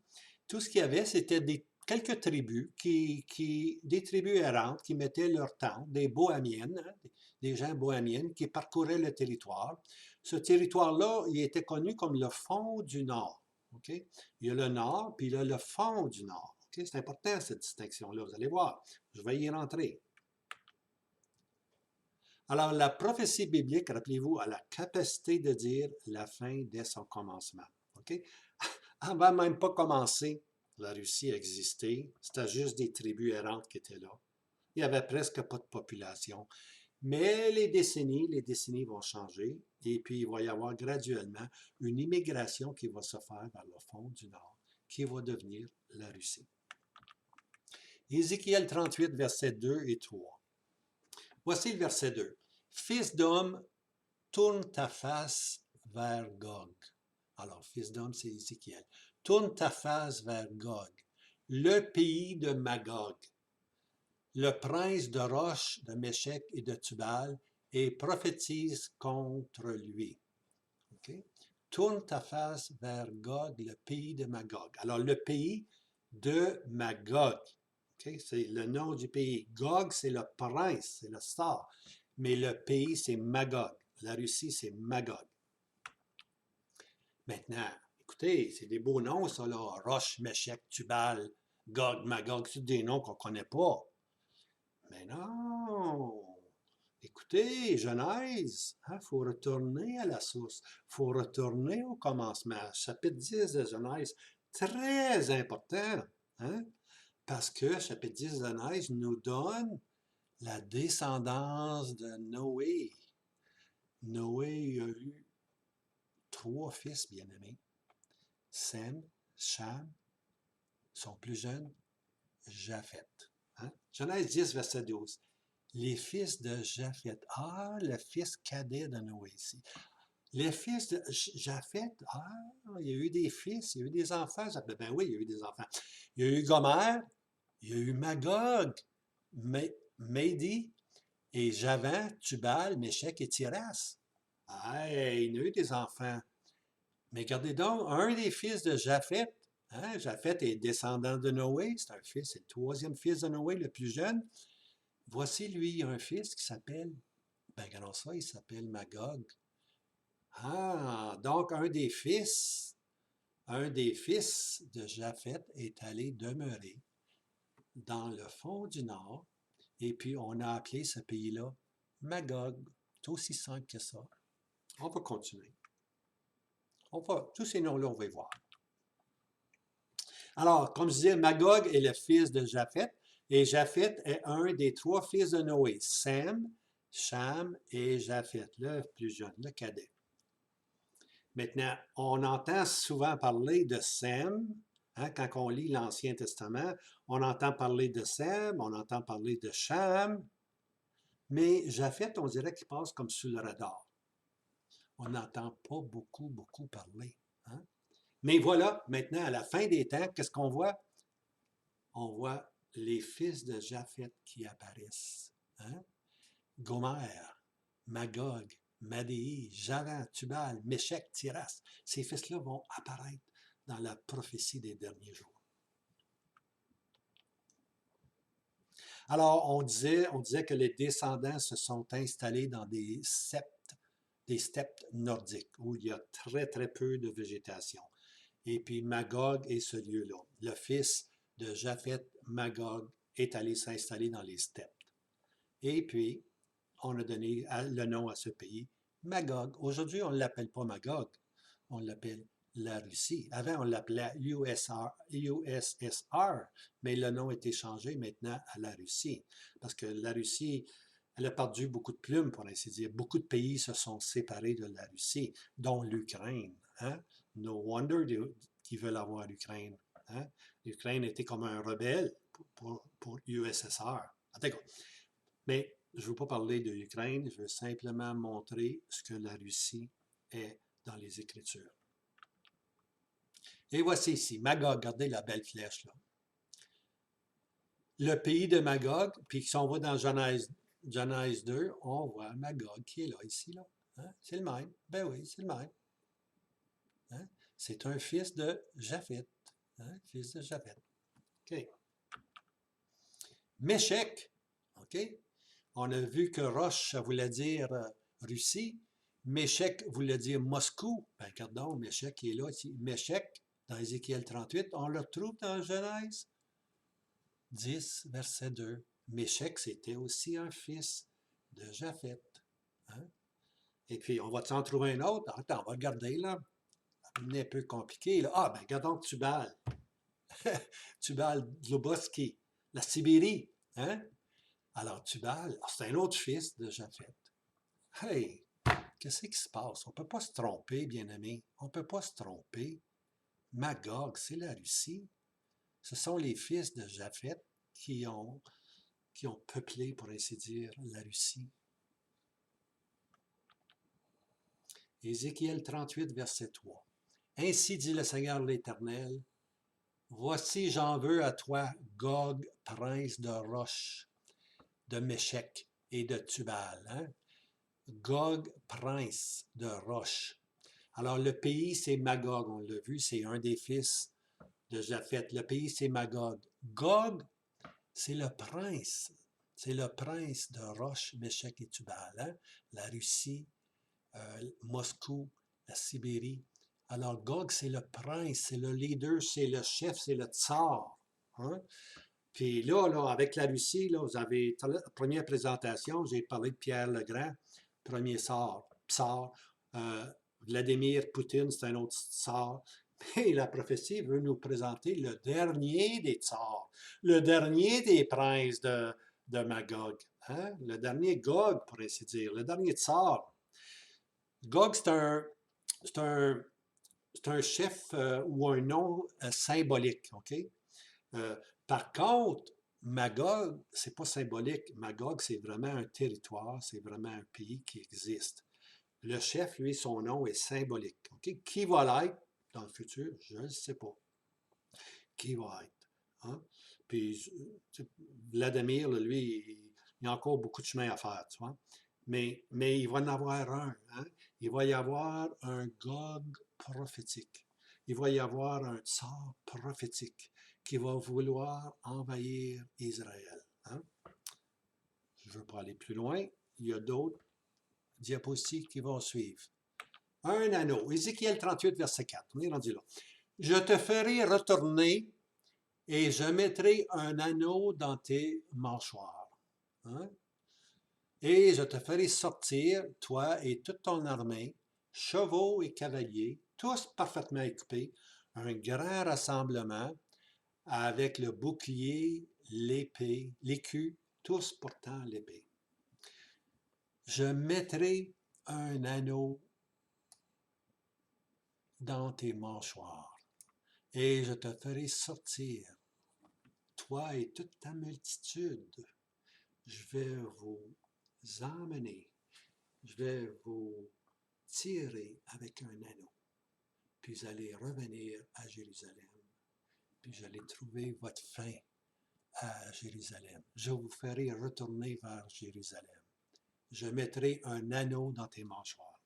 tout ce qu'il y avait, c'était quelques tribus, des tribus errantes qui mettaient leur tente, des bohémiennes, hein, des gens bohémiennes qui parcouraient le territoire. Ce territoire-là, il était connu comme le fond du Nord. Okay? Il y a le Nord, puis il y a le fond du Nord. Okay? C'est important, cette distinction-là, vous allez voir. Je vais y rentrer. Alors, la prophétie biblique, rappelez-vous, a la capacité de dire la fin dès son commencement. Okay? Avant même pas commencer, la Russie existait. C'était juste des tribus errantes qui étaient là. Il n'y avait presque pas de population. Mais les décennies vont changer et puis il va y avoir graduellement une immigration qui va se faire vers le fond du Nord, qui va devenir la Russie. Ézéchiel 38, versets 2 et 3. Voici le verset 2. Fils d'homme, tourne ta face vers Gog. Alors, fils d'homme, c'est Ézéchiel. Tourne ta face vers Gog, le pays de Magog, le prince de Roche, de Méchec et de Tubal, et prophétise contre lui. Okay? Tourne ta face vers Gog, le pays de Magog. Alors, le pays de Magog. Okay? C'est le nom du pays. Gog, c'est le prince, c'est le tsar. Mais le pays, c'est Magog. La Russie, c'est Magog. Maintenant, écoutez, c'est des beaux noms, ça, là. Roche, Méchec, Tubal, Gog, Magog, c'est des noms qu'on ne connaît pas. Mais non! Écoutez, Genèse, il faut retourner à la source. Il faut retourner au commencement. Chapitre 10 de Genèse, très important. Hein? Parce que chapitre 10 de Genèse nous donne la descendance de Noé. Noé a eu 3 fils bien-aimés. Sem, Cham, son plus jeune, Japhet. Hein? Genèse 10, verset 12. Les fils de Japheth. Ah, le fils cadet de Noé ici. Les fils de Japheth, ah, il y a eu des fils, il y a eu des enfants. Ben oui, il y a eu des enfants. Il y a eu Gomer, il y a eu Magog, Médi et Javan, Tubal, Méchec et Tiras. Ah, il y a eu des enfants. Mais regardez donc, un des fils de Japheth, hein, Japheth est descendant de Noé, c'est un fils, c'est le troisième fils de Noé, le plus jeune. Voici lui un fils qui s'appelle, ben regardons ça, il s'appelle Magog. Ah, donc un des fils de Japheth est allé demeurer dans le fond du nord, et puis on a appelé ce pays-là Magog. C'est aussi simple que ça. On va continuer. Tous ces noms-là, on va y voir. Alors, comme je disais, Magog est le fils de Japheth, et Japheth est un des trois fils de Noé, Sem, Cham et Japheth, le plus jeune, le cadet. Maintenant, on entend souvent parler de Sem, hein, quand on lit l'Ancien Testament, on entend parler de Sem, on entend parler de Cham, mais Japheth, on dirait qu'il passe comme sous le radar. On n'entend pas beaucoup parler. Hein? Mais voilà, maintenant, à la fin des temps, qu'est-ce qu'on voit? On voit les fils de Japheth qui apparaissent. Hein? Gomer, Magog, Madéi, Javan, Tubal, Méchec, Tiras. Ces fils-là vont apparaître dans la prophétie des derniers jours. Alors, on disait que les descendants se sont installés dans des steppes nordiques, où il y a très peu de végétation. Et puis Magog est ce lieu-là. Le fils de Japheth, Magog, est allé s'installer dans les steppes. Et puis, on a donné le nom à ce pays, Magog. Aujourd'hui, on ne l'appelle pas Magog, on l'appelle la Russie. Avant, on l'appelait USSR, mais le nom a été changé maintenant à la Russie. Parce que la Russie, elle a perdu beaucoup de plumes, pour ainsi dire. Beaucoup de pays se sont séparés de la Russie, dont l'Ukraine. Hein? No wonder qu'ils veulent avoir l'Ukraine. Hein? L'Ukraine était comme un rebelle pour USSR. Mais je ne veux pas parler de l'Ukraine, je veux simplement montrer ce que la Russie est dans les Écritures. Et voici ici, Magog, regardez la belle flèche là. Le pays de Magog, puis si on va dans Genèse 2, on voit Magog qui est là, ici, là. Hein? C'est le même. Ben oui, c'est le même. Hein? C'est un fils de Japheth. Hein? Fils de Japheth. OK. Méchec. OK. On a vu que Roche, ça voulait dire Russie. Méchec voulait dire Moscou. Ben, regardons, Méchec qui est là ici. Méchec, dans Ézéchiel 38, on le retrouve dans Genèse 10, verset 2. Méchec, c'était aussi un fils de Japheth. Hein? Et puis, on va s'en trouver un autre. Attends, on va regarder là. C'est un peu compliqué. Là. Ah, ben, regardons Tubal. Tubal Dloboski, la Sibérie. Hein? Alors, Tubal, c'est un autre fils de Japheth. Hey, qu'est-ce qui se passe? On ne peut pas se tromper, bien-aimés. On ne peut pas se tromper. Magog, c'est la Russie. Ce sont les fils de Japheth qui ont peuplé, pour ainsi dire, la Russie. Ézéchiel 38, verset 3. Ainsi dit le Seigneur l'Éternel, voici j'en veux à toi, Gog, prince de Roche, de Méchec et de Tubal. Hein? Gog, prince de Roche. Alors le pays, c'est Magog, on l'a vu, c'est un des fils de Japheth. Le pays, c'est Magog. Gog, c'est le prince. C'est le prince de Roche, Méchec et Tubal. Hein? La Russie, Moscou, la Sibérie. Alors Gog, c'est le prince, c'est le leader, c'est le chef, c'est le tsar. Hein? Puis là, avec la Russie, là, vous avez la première présentation, j'ai parlé de Pierre le Grand, premier tsar. Vladimir Poutine, c'est un autre tsar. Mais la prophétie veut nous présenter le dernier des tsars, le dernier des princes de Magog, hein? Le dernier Gog, pour ainsi dire, le dernier tsar. Gog, c'est un chef ou un nom symbolique, OK? Par contre, Magog, c'est pas symbolique. Magog, c'est vraiment un territoire, c'est vraiment un pays qui existe. Le chef, lui, son nom est symbolique. OK? Qui va l'être dans le futur? Je ne sais pas. Qui va être? Hein? Puis, Vladimir, là, lui, il y a encore beaucoup de chemin à faire, tu vois. Mais il va en avoir un. Hein? Il va y avoir un Gog prophétique. Il va y avoir un tsar prophétique qui va vouloir envahir Israël. Hein? Je ne veux pas aller plus loin. Il y a d'autres diapositives qui vont suivre. Un anneau. Ézéchiel 38, verset 4. On est rendu là. Je te ferai retourner et je mettrai un anneau dans tes mâchoires. Hein? Et je te ferai sortir, toi et toute ton armée, chevaux et cavaliers, tous parfaitement équipés, un grand rassemblement avec le bouclier, l'épée, l'écu, tous portant l'épée. Je mettrai un anneau dans tes mâchoires et je te ferai sortir, toi et toute ta multitude. Je vais vous emmener, je vais vous tirer avec un anneau, puis vous allez revenir à Jérusalem, puis j'allais trouver votre fin à Jérusalem. Je vous ferai retourner vers Jérusalem. Je mettrai un anneau dans tes mâchoires.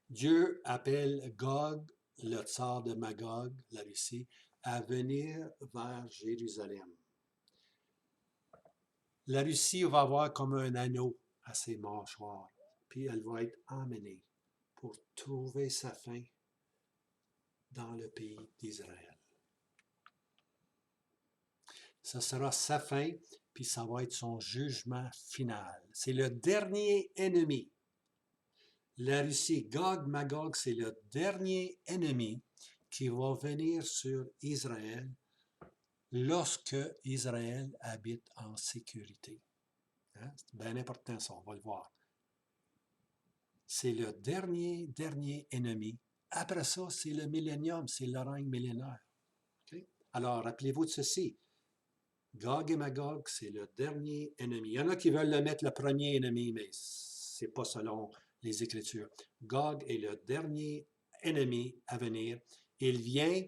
Dieu appelle Gog, le tsar de Magog, la Russie, à venir vers Jérusalem. La Russie va avoir comme un anneau à ses mâchoires, puis elle va être emmenée pour trouver sa fin dans le pays d'Israël. Ce sera sa fin, puis ça va être son jugement final. C'est le dernier ennemi. La Russie, Gog Magog, c'est le dernier ennemi qui va venir sur Israël lorsque Israël habite en sécurité. Hein? C'est bien important ça, on va le voir. C'est le dernier ennemi. Après ça, c'est le millénium, c'est le règne millénaire. Okay? Alors, rappelez-vous de ceci. Gog et Magog, c'est le dernier ennemi. Il y en a qui veulent le mettre le premier ennemi, mais ce n'est pas selon les Écritures. Gog est le dernier ennemi à venir. Il vient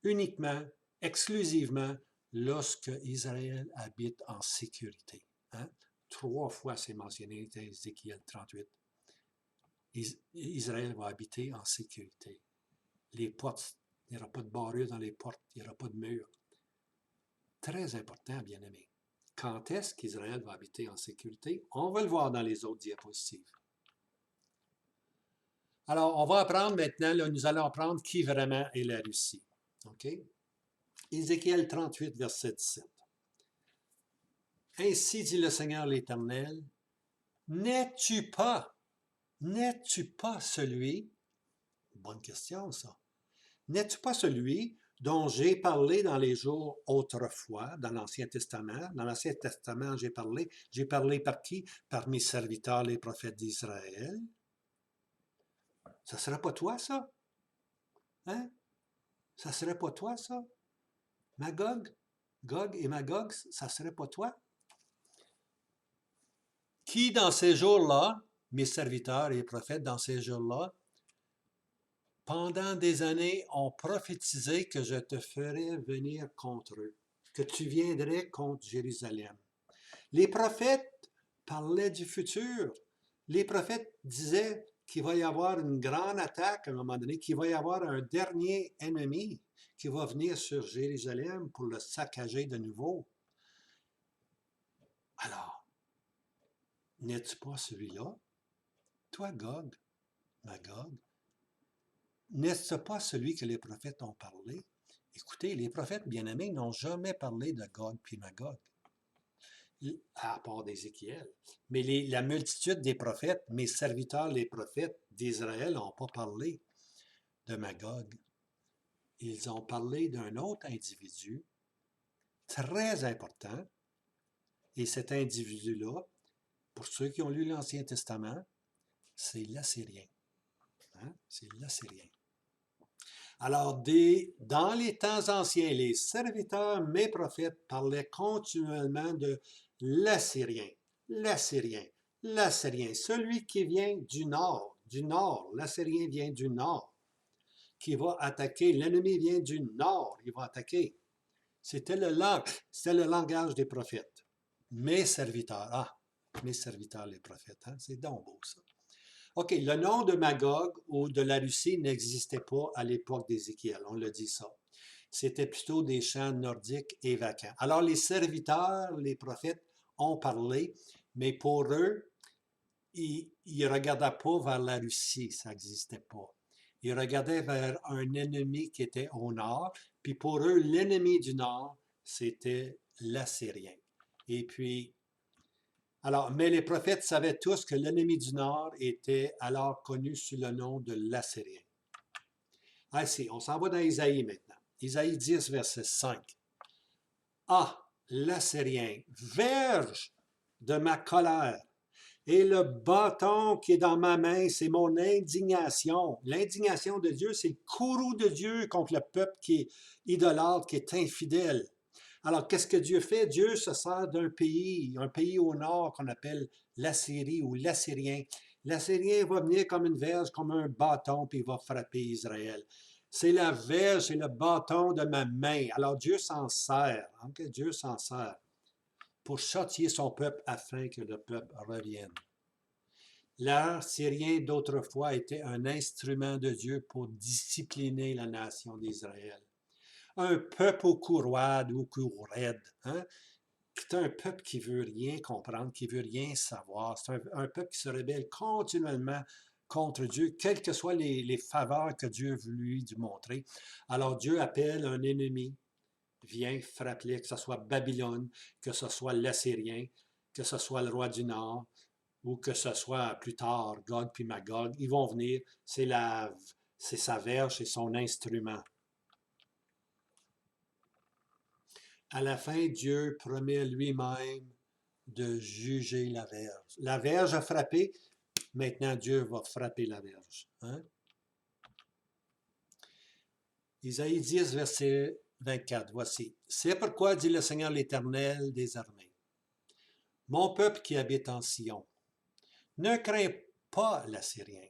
uniquement, exclusivement, lorsque Israël habite en sécurité. Hein? 3 fois c'est mentionné dans Ézéchiel 38. Israël va habiter en sécurité. Les portes, il n'y aura pas de barrure dans les portes, il n'y aura pas de mur. Très important, bien-aimés. Quand est-ce qu'Israël va habiter en sécurité? On va le voir dans les autres diapositives. Alors, on va apprendre maintenant, là, nous allons apprendre qui vraiment est la Russie. OK? Ézéchiel 38, verset 17. Ainsi dit le Seigneur l'Éternel, n'es-tu pas celui, bonne question ça, n'es-tu pas celui dont j'ai parlé dans les jours autrefois, dans l'Ancien Testament? Dans l'Ancien Testament, j'ai parlé par qui? Par mes serviteurs, les prophètes d'Israël. Ça ne serait pas toi, ça? Hein? Ça ne serait pas toi, ça? Magog? Gog et Magog, ça ne serait pas toi? Qui, dans ces jours-là, mes serviteurs et les prophètes, dans ces jours-là, pendant des années, ont prophétisé que je te ferais venir contre eux, que tu viendrais contre Jérusalem. Les prophètes parlaient du futur. Les prophètes disaient qu'il va y avoir une grande attaque à un moment donné, qu'il va y avoir un dernier ennemi qui va venir sur Jérusalem pour le saccager de nouveau. Alors, n'es-tu pas celui-là? Toi, Gog, Magog, n'est-ce pas celui que les prophètes ont parlé? Écoutez, les prophètes bien-aimés n'ont jamais parlé de Gog puis Magog, à part d'Ézéchiel. Mais la multitude des prophètes, mes serviteurs, les prophètes d'Israël, n'ont pas parlé de Magog. Ils ont parlé d'un autre individu très important. Et cet individu-là, pour ceux qui ont lu l'Ancien Testament, c'est l'Assyrien. Hein? C'est l'Assyrien. Alors, dans les temps anciens, les serviteurs, mes prophètes, parlaient continuellement de l'Assyrien, l'Assyrien, l'Assyrien, celui qui vient du nord, l'Assyrien vient du nord, qui va attaquer, l'ennemi vient du nord, il va attaquer. C'était le langage des prophètes. Mes serviteurs, mes serviteurs les prophètes, hein? C'est donc beau ça. OK, le nom de Magog ou de la Russie n'existait pas à l'époque d'Ézéchiel, on le dit ça. C'était plutôt des champs nordiques et vacants. Alors les serviteurs, les prophètes ont parlé, mais pour eux, ils ne regardaient pas vers la Russie, ça n'existait pas. Ils regardaient vers un ennemi qui était au nord, puis pour eux, l'ennemi du nord, c'était l'Assyrien. Et puis, alors, mais les prophètes savaient tous que l'ennemi du nord était alors connu sous le nom de l'Assyrien. Ici, on s'en va dans Isaïe maintenant. Isaïe 10, verset 5. Ah, l'Assyrien, verge de ma colère, et le bâton qui est dans ma main, c'est mon indignation. L'indignation de Dieu, c'est le courroux de Dieu contre le peuple qui est idolâtre, qui est infidèle. Alors, qu'est-ce que Dieu fait? Dieu se sert d'un pays, un pays au nord qu'on appelle l'Assyrie ou l'Assyrien. L'Assyrien va venir comme une verge, comme un bâton, puis il va frapper Israël. C'est la verge, c'est le bâton de ma main. Alors, Dieu s'en sert. Okay? Dieu s'en sert pour châtier son peuple afin que le peuple revienne. L'art syrien d'autrefois était un instrument de Dieu pour discipliner la nation d'Israël. Un peuple au cou roide ou au cou raide, hein? C'est un peuple qui veut rien comprendre, qui veut rien savoir. C'est un peuple qui se rebelle continuellement contre Dieu, quelles que soient les faveurs que Dieu veut lui montrer. Alors Dieu appelle un ennemi, vient frapper, que ce soit Babylone, que ce soit l'Assyrien, que ce soit le roi du Nord, ou que ce soit plus tard Gog puis Magog. Ils vont venir, c'est sa verge, c'est son instrument. À la fin, Dieu promet lui-même de juger la verge. La verge a frappé, maintenant Dieu va frapper la verge. Hein? Isaïe 10, verset 24, voici. C'est pourquoi dit le Seigneur l'Éternel des armées. Mon peuple qui habite en Sion, ne crains pas l'Assyrien.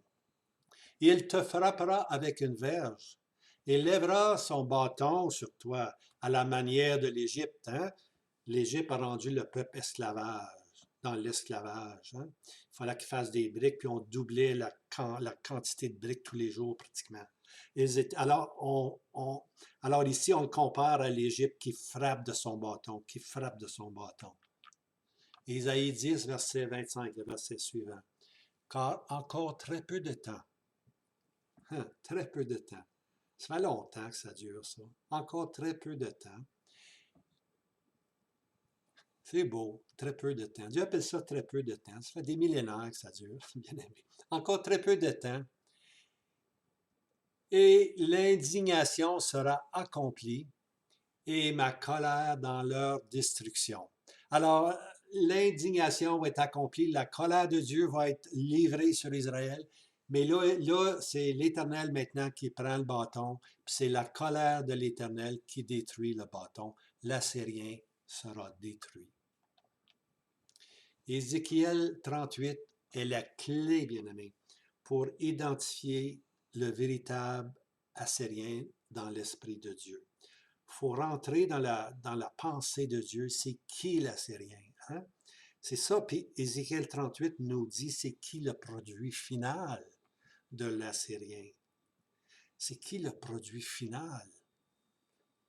Il te frappera avec une verge et lèvera son bâton sur toi à la manière de l'Égypte. Hein? L'Égypte a rendu le peuple dans l'esclavage. Hein? Il fallait qu'ils fassent des briques, puis on doublait la quantité de briques tous les jours pratiquement. Alors ici, on le compare à l'Égypte qui frappe de son bâton, Isaïe 10, verset 25, le verset suivant. Car encore très peu de temps, très peu de temps, ça fait longtemps que ça dure ça, encore très peu de temps, c'est beau, très peu de temps. Dieu appelle ça très peu de temps. Ça fait des millénaires que ça dure, bien aimé. Encore très peu de temps. Et l'indignation sera accomplie et ma colère dans leur destruction. Alors, l'indignation va être accomplie, la colère de Dieu va être livrée sur Israël, mais là c'est l'Éternel maintenant qui prend le bâton, puis c'est la colère de l'Éternel qui détruit le bâton. L'Assyrien sera détruit. Ézéchiel 38 est la clé, bien-aimé, pour identifier le véritable Assyrien dans l'Esprit de Dieu. Il faut rentrer dans la pensée de Dieu. C'est qui l'Assyrien? Hein? C'est ça, puis Ézéchiel 38 nous dit c'est qui le produit final de l'Assyrien. C'est qui le produit final?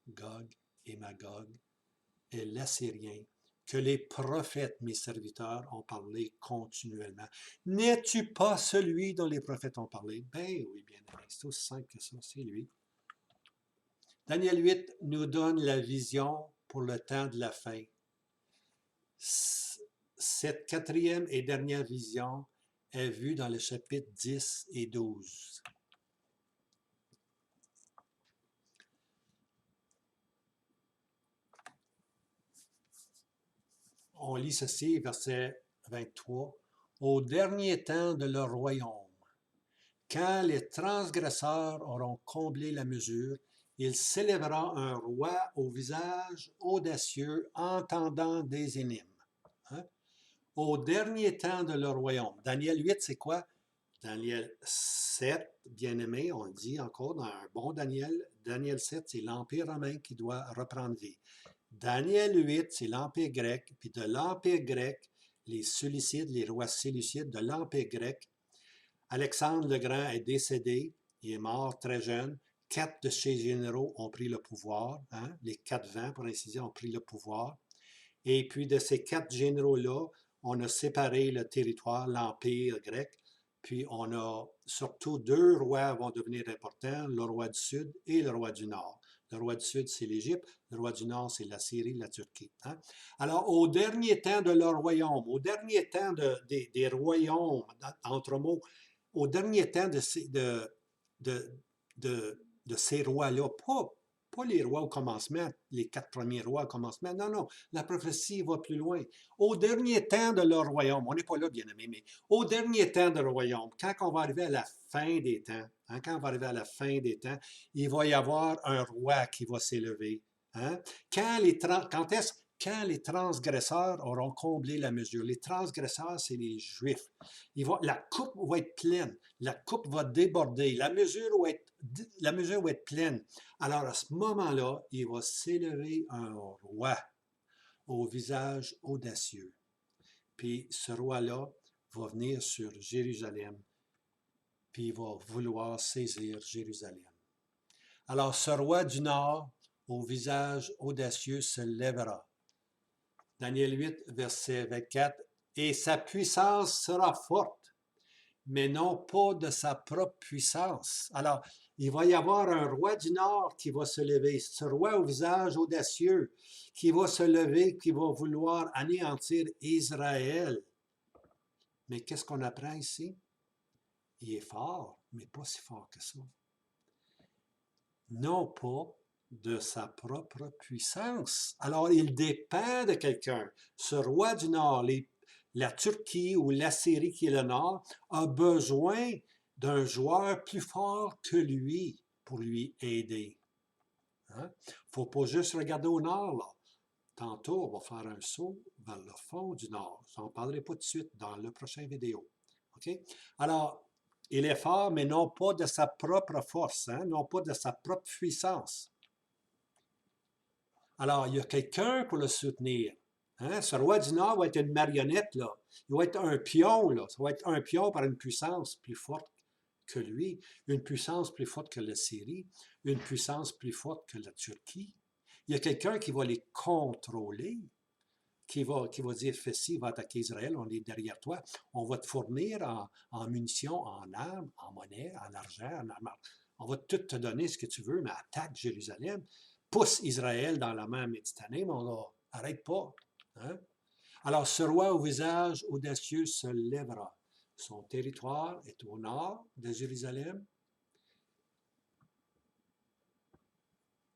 Gog et Magog est l'Assyrien que les prophètes, mes serviteurs, ont parlé continuellement. N'es-tu pas celui dont les prophètes ont parlé? Ben oui, bien aimé, c'est aussi simple que ça, c'est lui. Daniel 8 nous donne la vision pour le temps de la fin. Cette quatrième et dernière vision est vue dans le chapitre 10 et 12. On lit ceci, verset 23. Au dernier temps de leur royaume, Quand les transgresseurs auront comblé la mesure, il s'élèvera un roi au visage audacieux, entendant des énigmes. Hein? Au dernier temps de leur royaume. Daniel 8, c'est quoi? Daniel 7, bien-aimé, on le dit encore dans un bon Daniel. Daniel 7, c'est l'Empire romain qui doit reprendre vie. Daniel 8, c'est l'Empire grec. Puis de l'Empire grec, les Séleucides, les rois Séleucides de l'Empire grec, Alexandre le Grand est décédé, il est mort très jeune. 4 de ses généraux ont pris le pouvoir, hein? Les 4 vents, pour ainsi dire, ont pris le pouvoir. Et puis de ces 4 généraux-là, on a séparé le territoire, l'Empire grec, puis on a surtout 2 rois vont devenir importants, le roi du Sud et le roi du Nord. Le roi du Sud, c'est l'Égypte, le roi du Nord, c'est la Syrie, la Turquie. Hein? Alors, au dernier temps de leur royaume, au dernier temps des royaumes, entre mots, au dernier temps de, de ces rois-là, pas les rois au commencement, les 4 premiers rois au commencement, non, non, la prophétie va plus loin. Au dernier temps de leur royaume, on n'est pas là, bien aimé, mais au dernier temps de leur royaume, quand on va arriver à la fin des temps, hein, quand on va arriver à la fin des temps, il va y avoir un roi qui va s'élever. Hein? Quand les transgresseurs auront comblé la mesure. Les transgresseurs, c'est les Juifs. La coupe va être pleine. La coupe va déborder. La mesure va être pleine. Alors, à ce moment-là, il va s'élever un roi au visage audacieux. Puis ce roi-là va venir sur Jérusalem, puis il va vouloir saisir Jérusalem. Alors, ce roi du Nord, au visage audacieux, se lèvera. Daniel 8, verset 24. Et sa puissance sera forte, mais non pas de sa propre puissance. Alors, il va y avoir un roi du Nord qui va se lever, ce roi au visage audacieux, qui va se lever, qui va vouloir anéantir Israël. Mais qu'est-ce qu'on apprend ici? Il est fort, mais pas si fort que ça. Non pas de sa propre puissance. Alors, il dépend de quelqu'un. Ce roi du Nord, la Turquie ou la Syrie qui est le Nord, a besoin d'un joueur plus fort que lui pour lui aider. Hein? Il ne faut pas juste regarder au Nord, là. Tantôt, on va faire un saut vers le fond du Nord. Je n'en parlerai pas tout de suite dans la prochaine vidéo. OK? Alors, il est fort, mais non pas de sa propre force, hein? Non pas de sa propre puissance. Alors, il y a quelqu'un pour le soutenir. Hein? Ce roi du Nord va être une marionnette, là. Il va être un pion, là. Ça va être un pion par une puissance plus forte que lui, une puissance plus forte que la Syrie, une puissance plus forte que la Turquie. Il y a quelqu'un qui va les contrôler, qui va dire, fais ci, va attaquer Israël, on est derrière toi, on va te fournir en munitions, en armes, en monnaie, en argent, en armes. On va tout te donner ce que tu veux, mais attaque Jérusalem, pousse Israël dans la mer Méditerranée, mais on n'arrête pas. Hein? Alors, ce roi au visage audacieux se lèvera. Son territoire est au nord de Jérusalem.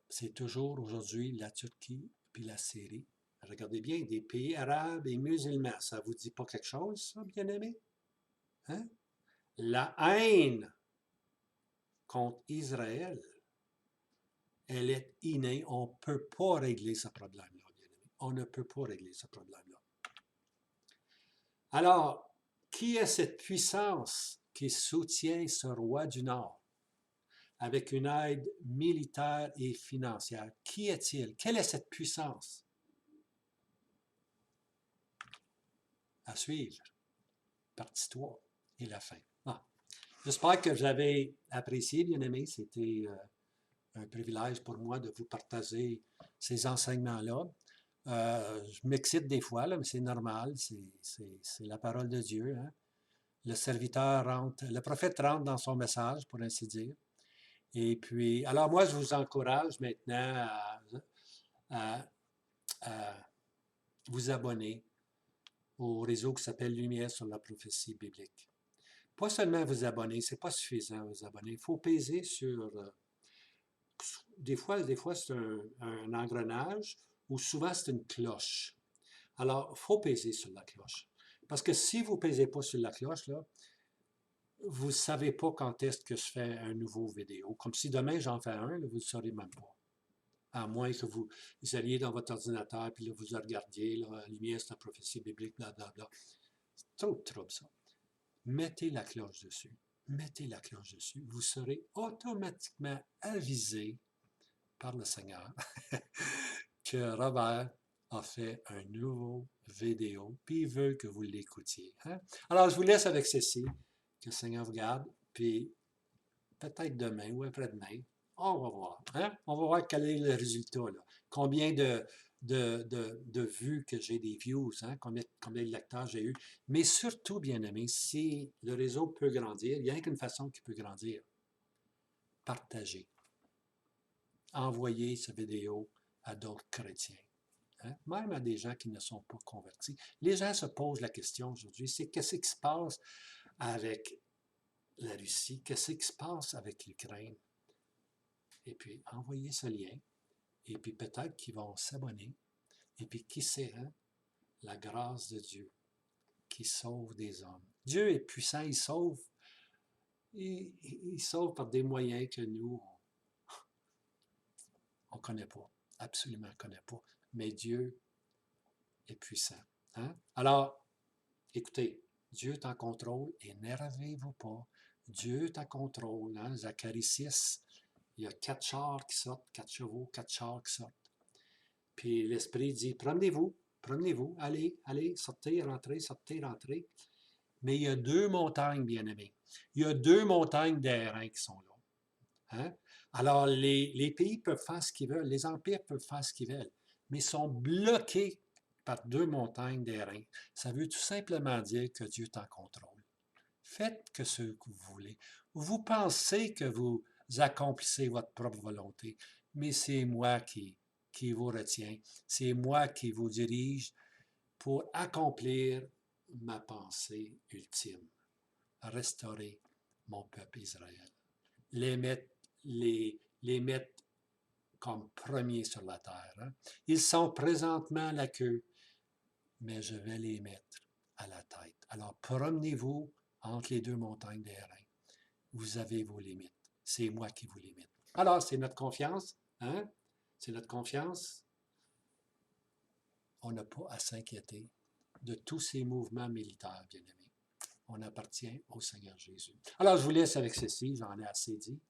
C'est toujours aujourd'hui la Turquie puis la Syrie. Regardez bien, des pays arabes et musulmans. Ça ne vous dit pas quelque chose, ça, bien-aimé? Hein? La haine contre Israël, elle est innée. On ne peut pas régler ce problème-là, bien-aimé. On ne peut pas régler ce problème-là. Alors, qui est cette puissance qui soutient ce roi du Nord avec une aide militaire et financière? Qui est-il? Quelle est cette puissance? À suivre. Partie 3 et la fin. Ah. J'espère que vous avez apprécié, bien-aimés. C'était un privilège pour moi de vous partager ces enseignements-là. Je m'excite des fois, là, mais c'est normal. C'est la parole de Dieu. Hein? Le serviteur rentre, le prophète rentre dans son message, pour ainsi dire. Et puis, alors moi, je vous encourage maintenant à vous abonner au réseau qui s'appelle Lumière sur la prophétie biblique. Pas seulement vous abonner, c'est pas suffisant vous abonner. Il faut peser sur... des fois c'est un engrenage ou souvent c'est une cloche. Alors, il faut peser sur la cloche. Parce que si vous ne pesez pas sur la cloche, là, vous ne savez pas quand est-ce que je fais un nouveau vidéo. Comme si demain j'en fais un, là, vous ne le saurez même pas. À moins que vous alliez dans votre ordinateur, puis là, vous regardiez, là, lumière, c'est la prophétie biblique, blablabla. C'est trop de trouble, ça. Mettez la cloche dessus. Mettez la cloche dessus. Vous serez automatiquement avisé par le Seigneur que Robert a fait un nouveau vidéo, puis il veut que vous l'écoutiez. Hein? Alors, je vous laisse avec ceci. Que le Seigneur vous garde, puis peut-être demain ou après-demain, on va voir. Hein? On va voir quel est le résultat. Là. Combien de vues que j'ai, des views, hein? Combien de lecteurs j'ai eu. Mais surtout, bien aimé, si le réseau peut grandir, il n'y a qu'une façon qui peut grandir. Partagez. Envoyez cette vidéo à d'autres chrétiens. Hein? Même à des gens qui ne sont pas convertis. Les gens se posent la question aujourd'hui, c'est qu'est-ce qui se passe avec la Russie, qu'est-ce qui se passe avec l'Ukraine? Et puis, envoyez ce lien, et puis peut-être qu'ils vont s'abonner, et puis qui sait, hein? La grâce de Dieu qui sauve des hommes. Dieu est puissant, il sauve par des moyens que nous, on ne connaît pas, absolument ne connaît pas, mais Dieu est puissant. Hein? Alors, écoutez, Dieu est en contrôle et n'énervez-vous pas. Dieu est en contrôle. Hein? Zacharie 6, il y a 4 chars qui sortent, 4 chevaux, 4 chars qui sortent. Puis l'Esprit dit, promenez-vous, promenez-vous, allez, allez, sortez, rentrez. Mais il y a 2 montagnes, bien-aimés. Il y a 2 montagnes d'airain qui sont là. Hein? Alors, les pays peuvent faire ce qu'ils veulent, les empires peuvent faire ce qu'ils veulent, mais ils sont bloqués par 2 montagnes d'airain. Ça veut tout simplement dire que Dieu est en contrôle. Faites que ce que vous voulez. Vous pensez que vous accomplissez votre propre volonté, mais c'est moi qui vous retiens. C'est moi qui vous dirige pour accomplir ma pensée ultime. Restaurer mon peuple Israël. Les mettre comme premiers sur la terre. Hein? Ils sont présentement à la queue, mais je vais les mettre à la tête. Alors promenez-vous entre les 2 montagnes d'airain. Vous avez vos limites. C'est moi qui vous limite. Alors, c'est notre confiance. Hein? C'est notre confiance. On n'a pas à s'inquiéter de tous ces mouvements militaires, bien-aimés. On appartient au Seigneur Jésus. Alors, je vous laisse avec ceci. J'en ai assez dit.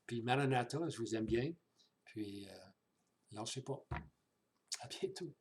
Puis, Maranatha, je vous aime bien. Puis, lâchez pas. À bientôt.